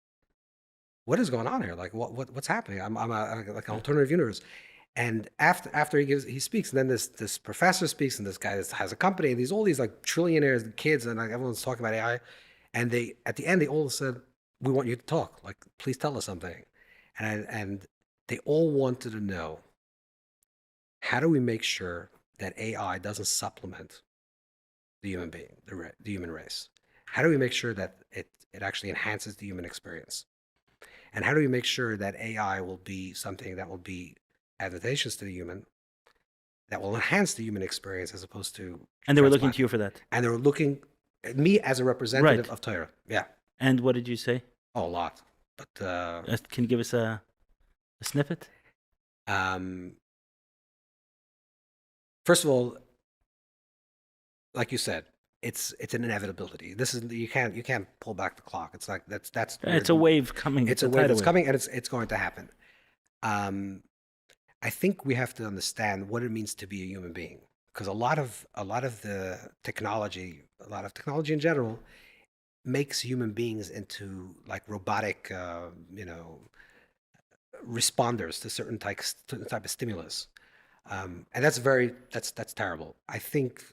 what is going on here? What's happening? I'm an alternative universe. And after he speaks, and then this professor speaks, and this guy has a company, and all these trillionaires and kids, and everyone's talking about AI, and at the end they all said, "We want you to talk. Please tell us something," and they all wanted to know, how do we make sure that AI doesn't supplement the human being, the human race? How do we make sure that it actually enhances the human experience? And how do we make sure that AI will be something that will be advantageous to the human, that will enhance the human experience as opposed to... And they were looking to you for that. And they were looking at me as a representative of Torah. Yeah. And what did you say? Oh, a lot. But can you give us a snippet? First of all, like you said, it's an inevitability. You can't pull back the clock. It's that's it's a wave coming. It's a wave that's coming, and it's going to happen. I think we have to understand what it means to be a human being, because a lot of the technology, in general, makes human beings into robotic, responders to certain type of stimulus, and that's terrible. I think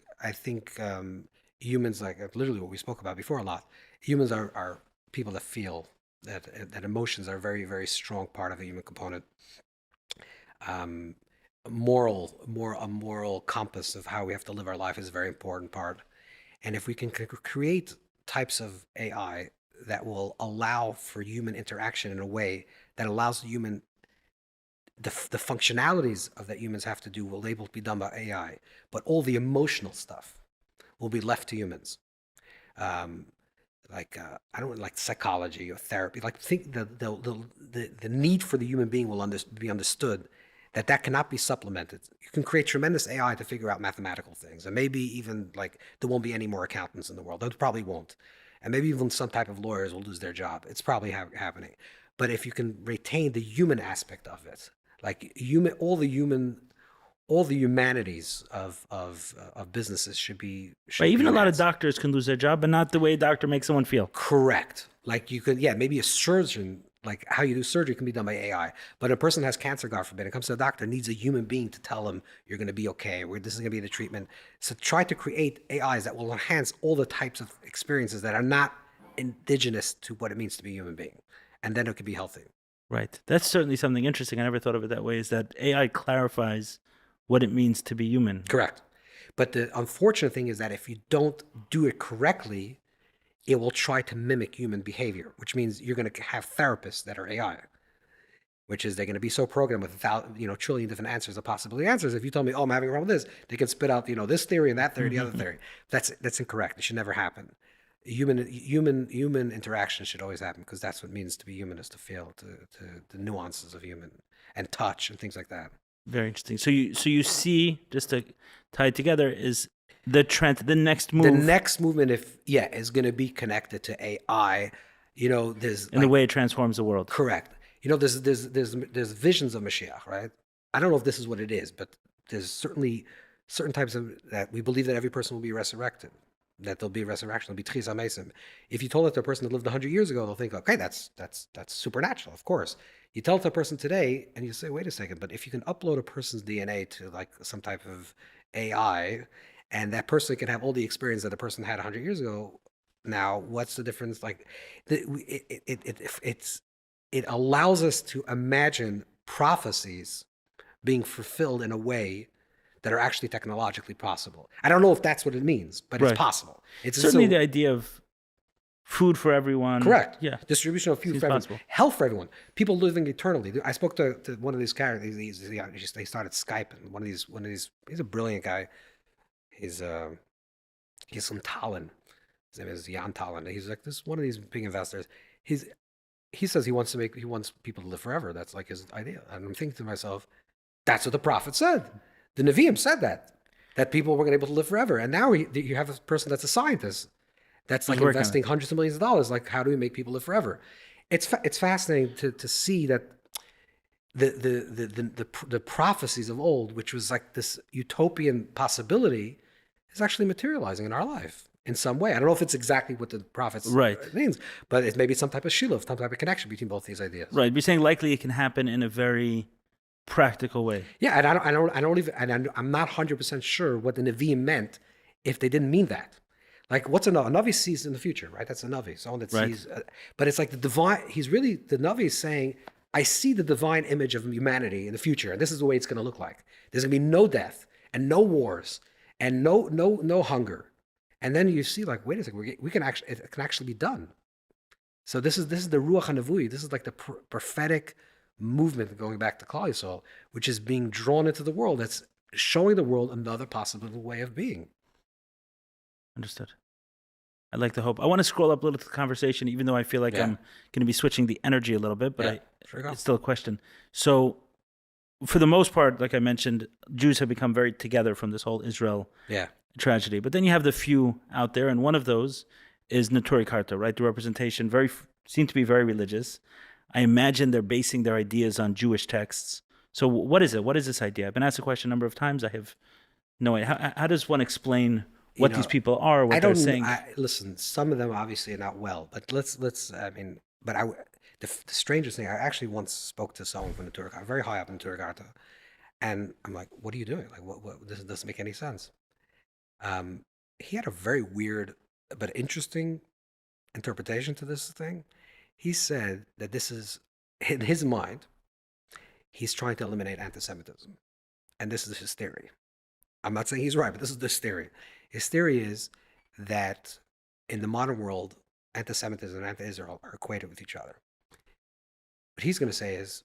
humans, literally what we spoke about before a lot. Humans are people that feel that emotions are a very, very strong part of a human component. A moral compass of how we have to live our life is a very important part. And if we can create types of AI that will allow for human interaction in a way that allows the functionalities of that humans have to do will able to be done by AI, but all the emotional stuff will be left to humans. I don't like psychology or therapy. Think the need for the human being will be understood. That cannot be supplemented. You can create tremendous AI to figure out mathematical things, and maybe even there won't be any more accountants in the world. There probably won't, and maybe even some type of lawyers will lose their job. It's probably happening. But if you can retain the human aspect of it, all the humanities of businesses should be. Right, even a lot of doctors can lose their job, but not the way a doctor makes someone feel. Correct. You could, maybe a surgeon. How you do surgery can be done by AI, but a person has cancer, God forbid, and comes to a doctor, needs a human being to tell them you're going to be okay, this is going to be the treatment. So try to create AIs that will enhance all the types of experiences that are not indigenous to what it means to be a human being, and then it could be healthy. Right. That's certainly something interesting. I never thought of it that way, is that AI clarifies what it means to be human. Correct. But the unfortunate thing is that if you don't do it correctly, it will try to mimic human behavior, which means you're going to have therapists that are AI, which is they're going to be so programmed with trillion different answers of possibility answers. If you tell me, oh, I'm having a problem with this, they can spit out, this theory and that theory, the other theory. That's incorrect. It should never happen. Human interaction should always happen, because that's what it means to be human, is to feel to the nuances of human and touch and things like that. Very interesting. So you see, just to tie it together, is the next move. The next movement, is going to be connected to AI. There's in the way it transforms the world. Correct. There's visions of Mashiach, right? I don't know if this is what it is, but there's certainly certain types of that we believe that every person will be resurrected, that there'll be a resurrection, there'll be Tchis HaMesim. If you told it to a person that lived 100 years ago, they'll think, okay, that's supernatural, of course. You tell it to a person today, and you say, wait a second, but if you can upload a person's DNA to like some type of AI, and that person can have all the experience that a person had 100 years ago, now what's the difference? Like, it allows us to imagine prophecies being fulfilled in a way that are actually technologically possible. I don't know if that's what it means, but it's possible. It's certainly the idea of food for everyone. Correct. Yeah. Distribution of food for everyone. Health for everyone. People living eternally. I spoke to one of these characters. They started Skyping. One of these. He's a brilliant guy. He's from Tallinn. His name is Jan Tallinn. He's like one of these big investors. He says he wants people to live forever. That's like his idea. And I'm thinking to myself, that's what the prophet said. The Nevi'im said that people were going to be able to live forever. And now you have a person that's a scientist that's like investing hundreds of millions of dollars. Like, how do we make people live forever? It's fascinating to see that the prophecies of old, which was like this utopian possibility, is actually materializing in our life in some way. I don't know if it's exactly what the prophets means, but it may be some type of shiluf, some type of connection between both these ideas. Right. You're saying likely it can happen in a very practical way. Yeah, and I'm not 100% sure what the Nevi'im meant if they didn't mean that. Like, what's a Navi? A Navi sees in the future, right? That's a Navi, someone that sees. But it's like the divine. The Navi is saying, I see the divine image of humanity in the future, and this is the way it's going to look like. There's going to be no death and no wars and no hunger. And then you see, like, wait a second, it can actually be done. So this is the Ruach HaNavui. This is like the prophetic movement going back to Klal Yisrael, which is being drawn into the world. That's showing the world another possible way of being. Understood. I like the hope. I want to scroll up a little to the conversation, even though I feel like I'm going to be switching the energy a little bit, but it's still a question. So for the most part, like I mentioned, Jews have become very together from this whole Israel tragedy. But then you have the few out there, and one of those is Neturei Karta, right? The representation seem to be very religious. I imagine they're basing their ideas on Jewish texts. So what is it? What is this idea? I've been asked the question a number of times. I have no idea. How does one explain what these people are, what they're saying? Listen, some of them obviously are not well, but the strangest thing, I actually once spoke to someone from the Neturei Karta, very high up in Neturei Karta, and I'm like, what are you doing? Like, what this doesn't make any sense. He had a very weird but interesting interpretation to this thing. He said that this is, in his mind, he's trying to eliminate anti-Semitism. And this is his theory. I'm not saying he's right, but this is his theory. His theory is that in the modern world, anti-Semitism and anti-Israel are equated with each other. What he's going to say is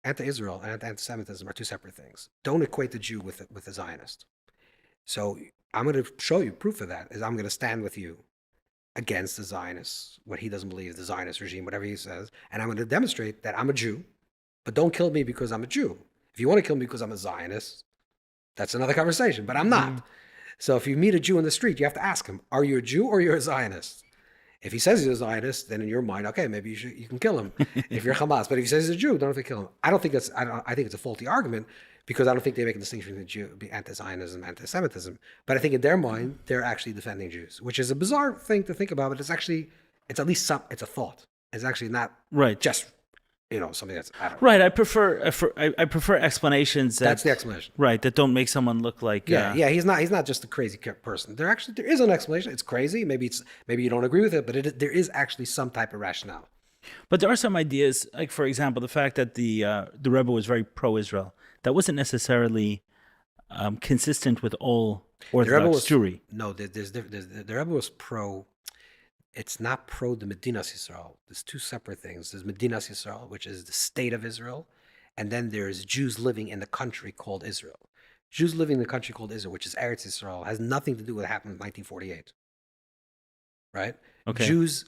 anti-Israel and anti-Semitism are two separate things. Don't equate the Jew with the Zionist. So I'm going to show you proof of that, is I'm going to stand with you against the Zionists, what he doesn't believe, the Zionist regime, whatever he says, and I'm going to demonstrate that I'm a Jew, but don't kill me because I'm a Jew. If you want to kill me because I'm a Zionist, that's another conversation, but I'm not. So if you meet a Jew in the street, you have to ask him, are you a Jew or you're a Zionist? If he says he's a Zionist, then in your mind, okay, maybe you can kill him if you're Hamas. But if he says he's a Jew, don't have to kill him. I think it's a faulty argument, because I don't think they make a distinction between anti-Zionism and anti-Semitism. But I think in their mind, they're actually defending Jews, which is a bizarre thing to think about, but it's at least it's a thought. It's actually not just, something that's, I don't know. Right. I prefer explanations. That's the explanation. Right. That don't make someone look like. Yeah. He's not just a crazy person. There is an explanation. It's crazy. Maybe you don't agree with it, but there is actually some type of rationale. But there are some ideas, like for example, the fact that the Rebbe was very pro-Israel. That wasn't necessarily consistent with all The Rebbe Orthodox was Jewry. no. The Rebbe was pro. It's not pro the Medinas Yisrael. There's two separate things. There's Medinas Yisrael, which is the state of Israel, and then there's Jews living in the country called Israel. Jews living in the country called Israel, which is Eretz Yisrael, has nothing to do with what happened in 1948. Right? Okay. Jews,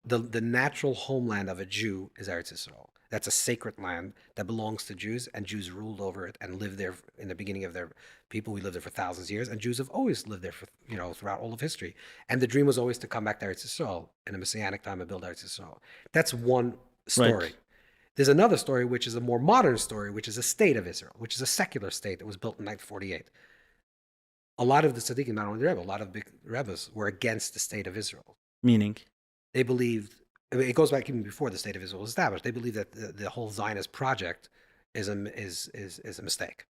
the natural homeland of a Jew is Eretz Yisrael. That's a sacred land that belongs to Jews, and Jews ruled over it and lived there in the beginning of their people. We lived there for thousands of years, and Jews have always lived there for throughout all of history. And the dream was always to come back to Eretz Yisrael in a Messianic time and build Eretz Yisrael. That's one story. Right. There's another story, which is a more modern story, which is a state of Israel, which is a secular state that was built in 1948. A lot of the tzaddikim, not only the Rebbe, a lot of big Rebbes were against the state of Israel. Meaning? They believed, I mean, it goes back even before the state of Israel was established. They believed that the whole Zionist project is a mistake.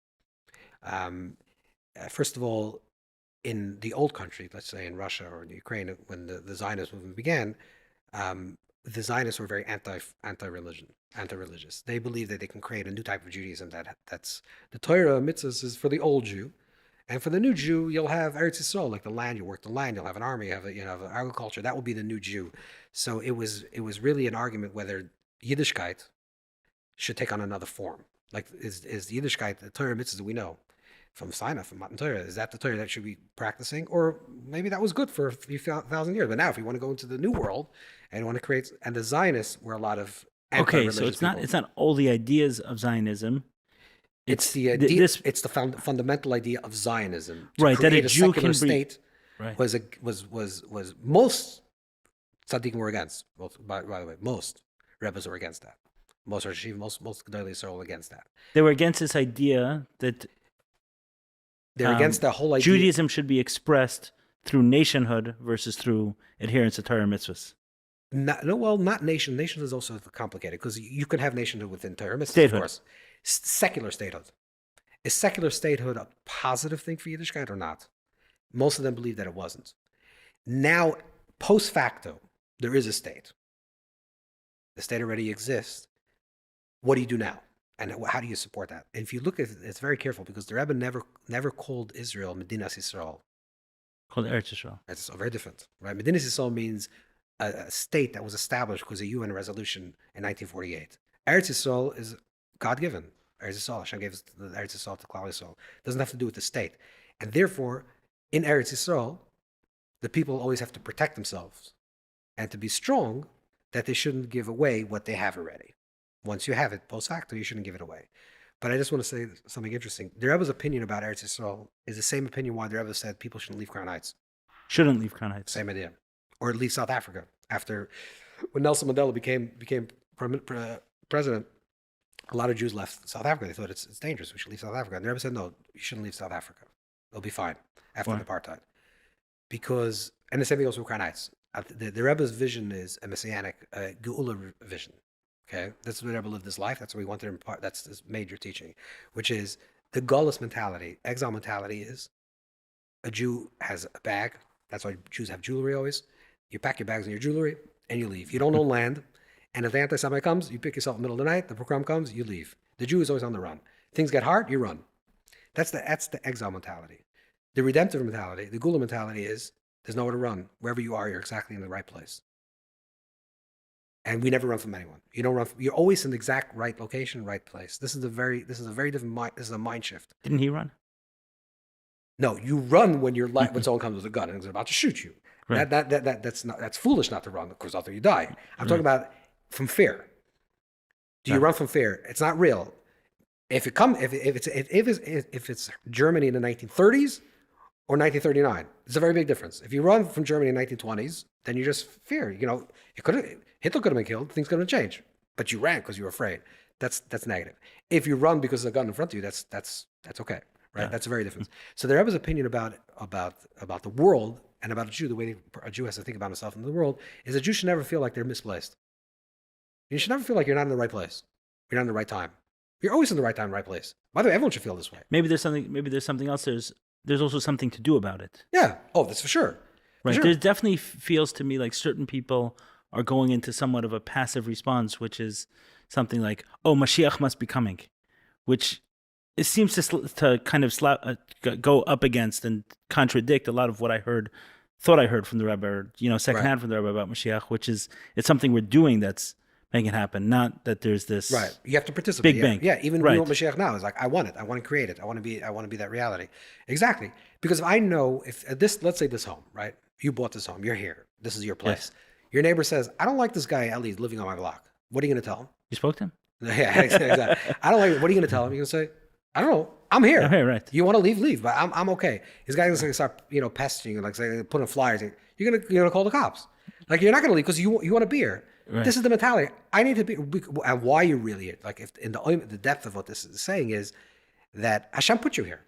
First of all, in the old country, let's say in Russia or in Ukraine, when the Zionist movement began, the Zionists were very anti-religious. They believe that they can create a new type of Judaism that's the Torah mitzvahs is for the old Jew, and for the new Jew, you'll have Eretz Yisrael, like the land. You work the land. You'll have an army. You have agriculture. That will be the new Jew. So it was really an argument whether Yiddishkeit should take on another form. Like is Yiddishkeit the Torah mitzvahs that we know from Sinai, from Matan Torah? Is that the Torah that should be practicing, or maybe that was good for a few thousand years? But now, if you want to go into the new world and you want to create, and the Zionists were a lot of Okay, so it's not all the ideas of Zionism. It's the idea. It's the fundamental idea of Zionism. To right, that a create Jew secular can state right. was most tzaddikim were against. By the way, most Rebbes were against that. Most Gedolei Yisrael were against that. They were against this idea that they're against the whole idea. Judaism should be expressed through nationhood versus through adherence to Torah mitzvahs. Not nation. Nation is also complicated because you could have nationhood within Torah mitzvahs, Statehood. of course. Secular statehood. Is secular statehood a positive thing for Yiddishkeit or not? Most of them believe that it wasn't. Now, post facto, there is a state. The state already exists. What do you do now? And how do you support that? And if you look at it, it's very careful because the Rebbe never called Israel Medinas Yisrael. Called Eretz Yisrael. It's very different, right? Medinas Yisrael means a state that was established because of a UN resolution in 1948. Eretz Yisrael is God-given. Eretz Yisrael, Hashem gave Eretz Yisrael to Klal Yisrael. It doesn't have to do with the state. And therefore, in Eretz Yisrael, the people always have to protect themselves and to be strong that they shouldn't give away what they have already. Once you have it post facto, you shouldn't give it away. But I just want to say something interesting. The Rebbe's opinion about Eretz Yisrael is the same opinion why the Rebbe said people shouldn't leave Crown Heights. Shouldn't leave Crown Heights. Same idea. Or leave South Africa. After when Nelson Mandela became president, a lot of Jews left South Africa. They thought it's dangerous. We should leave South Africa. And the Rebbe said, no, you shouldn't leave South Africa. It'll be fine after Why? the apartheid. Because, and the same thing goes with Crown Heights. The Rebbe's vision is a Messianic Geula vision. Okay, that's what the Rebbe lived his life. That's what we wanted to impart. That's his major teaching, which is the Gullus mentality. Exile mentality is a Jew has a bag. That's why Jews have jewelry always. You pack your bags and your jewelry and you leave. You don't own land. And if the anti-Semite comes, you pick yourself in the middle of the night. The program comes, you leave. The Jew is always on the run. Things get hard, you run. That's the exile mentality. The redemptive mentality, the Geula mentality is there's nowhere to run. Wherever you are, you're exactly in the right place. And we never run from anyone. You don't run. You're always in the exact right location, right place. This is a very different mind. This is a mind shift. Didn't he run? No, you run when when someone comes with a gun and is about to shoot you. Right. That's foolish not to run because after you die. I'm talking about from fear. Do you run from fear? It's not real. If it's Germany in the 1930s or 1939, it's a very big difference. If you run from Germany in the 1920s, then you just fear. Hitler could have been killed. Things could have changed, but you ran because you were afraid. That's negative. If you run because there's a gun in front of you, that's okay, right? Yeah. That's very different. So the Rebbe's opinion about the world and about a Jew, the way a Jew has to think about himself in the world, is a Jew should never feel like they're misplaced. You should never feel like you're not in the right place. You're not in the right time. You're always in the right time, right place. By the way, everyone should feel this way. Maybe there's something else. There's also something to do about it. Yeah. Oh, that's for sure. Right. For sure. There definitely feels to me like certain people are going into somewhat of a passive response, which is something like, "Oh, Mashiach must be coming," which it seems to kind of go up against and contradict a lot of what I thought I heard from the Rabbi, or, secondhand from the Rabbi about Mashiach, which is it's something we're doing that's making it happen, not that there's this You have to participate. Big bang. Yeah, even Right. what Mashiach now is like, I want it. I want to create it. I want to be that reality. Exactly. Because if I know if this, let's say this home, right? You bought this home. You're here. This is your place. Yes. Your neighbor says, I don't like this guy Eli living on my block. What are you going to tell him? You spoke to him? Yeah, exactly. I don't like it. What are you going to tell him? You're going to say, I don't know. I'm here. Okay, right. You want to leave, but I'm okay. This guy's going to start, pestering you, like say, putting flyers. You're gonna call the cops. Like, you're not going to leave because you want a beer. Right. This is the mentality. I need to be, and why you really, like, if in the depth of what this is saying is that Hashem put you here.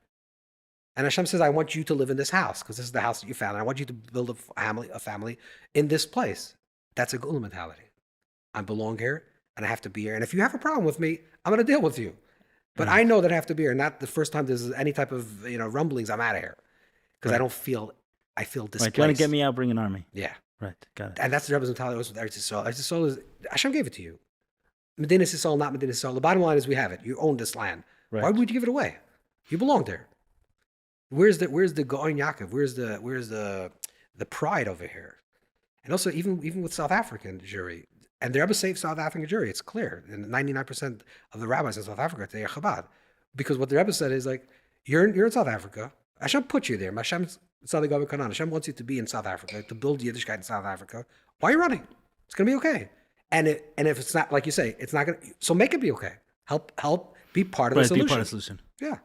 And Hashem says, I want you to live in this house because this is the house that you found. And I want you to build a family in this place. That's a Gula mentality. I belong here and I have to be here. And if you have a problem with me, I'm going to deal with you. But I know that I have to be here. Not the first time there's any type of rumblings, I'm out of here. Because I feel displaced. Right. You want to get me out, bring an army. Yeah. Right. Got it. And that's the Rebbe's mentality with Eretz Yisrael. Eretz Yisrael is, Hashem gave it to you. Medina Yisrael, not Medina Yisrael. The bottom line is we have it. You own this land. Right. Why would you give it away? You belong there. Where's the Goin Yaakov? Where's the pride over here? And also even with South African jury, and the Rebbe saved South African jury. It's clear, and 99% of the rabbis in South Africa they are Chabad, because what the Rebbe said is like, you're in South Africa. Hashem put you there. Hashem's Hashem wants you to be in South Africa, to build Yiddishkeit in South Africa. Why are you running? It's gonna be okay. And if it's not, like you say, it's not gonna. So make it be okay. Help be part of the solution. Be part of the solution. Yeah.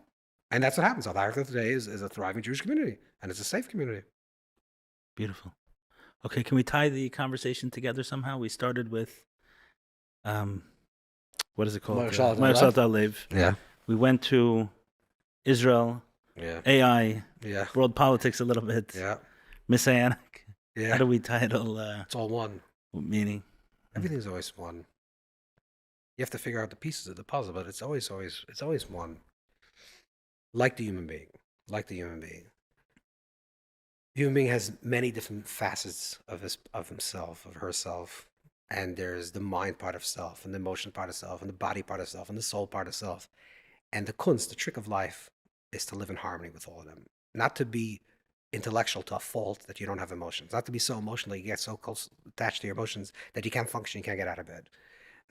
And that's what happens. South Africa today is a thriving Jewish community, and it's a safe community. Beautiful. Okay, can we tie the conversation together somehow? We started with, what is it called? Marshal Lev. Yeah. We went to Israel, AI, world politics a little bit, Messianic. Yeah. How do we title? It's all one. Meaning? Everything's always one. You have to figure out the pieces of the puzzle, but it's always one. Like the human being. Human being has many different facets of himself, of herself. And there's the mind part of self, and the emotion part of self, and the body part of self, and the soul part of self. And the kunst, the trick of life, is to live in harmony with all of them. Not to be intellectual to a fault that you don't have emotions. Not to be so emotional you get so close attached to your emotions that you can't function, you can't get out of bed.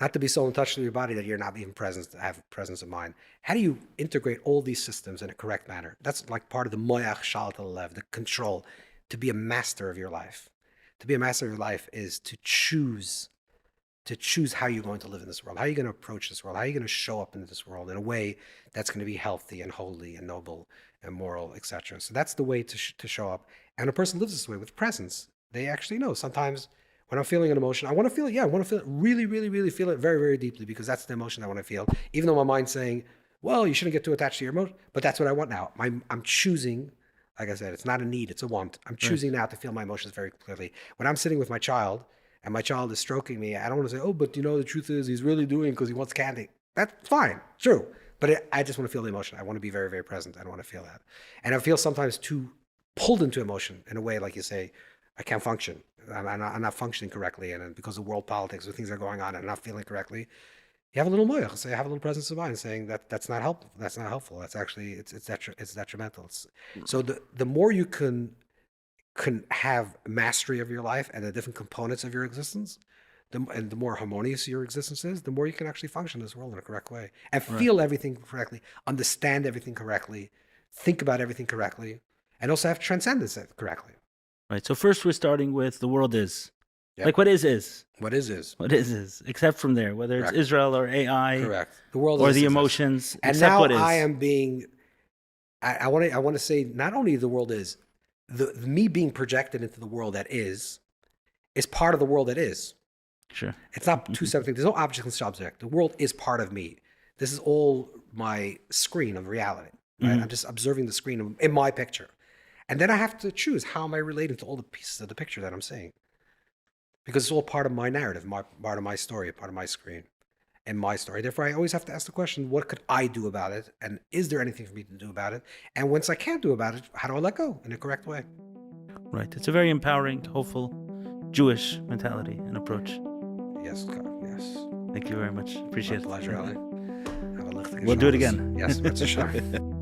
Not to be so in touch with your body that you're not even present, to have presence of mind. How do you integrate all these systems in a correct manner? That's like part of the moyach shalta lev, the control, to be a master of your life. To be a master of your life is to choose how you're going to live in this world. How are you going to approach this world? How are you going to show up into this world in a way that's going to be healthy and holy and noble and moral, etc. So that's the way to show up. And a person lives this way with presence. They actually know. Sometimes when I'm feeling an emotion, I want to feel it. Yeah, I want to feel it really, really, really feel it very, very deeply, because that's the emotion I want to feel. Even though my mind's saying, well, you shouldn't get too attached to your emotion, but that's what I want now. I'm choosing, like I said, it's not a need, it's a want. I'm choosing now to feel my emotions very clearly. When I'm sitting with my child and my child is stroking me, I don't want to say, oh, but the truth is he's really doing because he wants candy. That's fine, true. But I just want to feel the emotion. I want to be very, very present. I don't want to feel that. And I feel sometimes too pulled into emotion in a way, like you say, I can't function. I'm not functioning correctly. And then because of world politics or things are going on and I'm not feeling correctly, you have a little moyach, say, have a little presence of mind saying that's not helpful. That's not helpful. That's actually, it's detrimental. So the more you can have mastery of your life and the different components of your existence, and the more harmonious your existence is, the more you can actually function in this world in a correct way and feel everything correctly, understand everything correctly, think about everything correctly, and also have transcendence correctly. Right. So first we're starting with the world is. Yep. Like what is. What is. What is. Except from there, whether it's Israel or AI. Correct. The world or is the emotions. And except now what is. I am being, I want to say not only the world is, the me being projected into the world that is part of the world that is. Sure. It's not two separate things. There's no object and subject. The world is part of me. This is all my screen of reality. Right? I'm just observing the screen in my picture. And then I have to choose, how am I relating to all the pieces of the picture that I'm seeing? Because it's all part of my narrative, part of my story, part of my screen, and my story. Therefore, I always have to ask the question, what could I do about it? And is there anything for me to do about it? And once I can't do about it, how do I let go in a correct way? Right. It's a very empowering, hopeful Jewish mentality and approach. Yes, God, yes. Thank you very much. Appreciate My pleasure, it. Ali. Have a lichtige We'll do it Shabbos. again. Yes, it's a shame.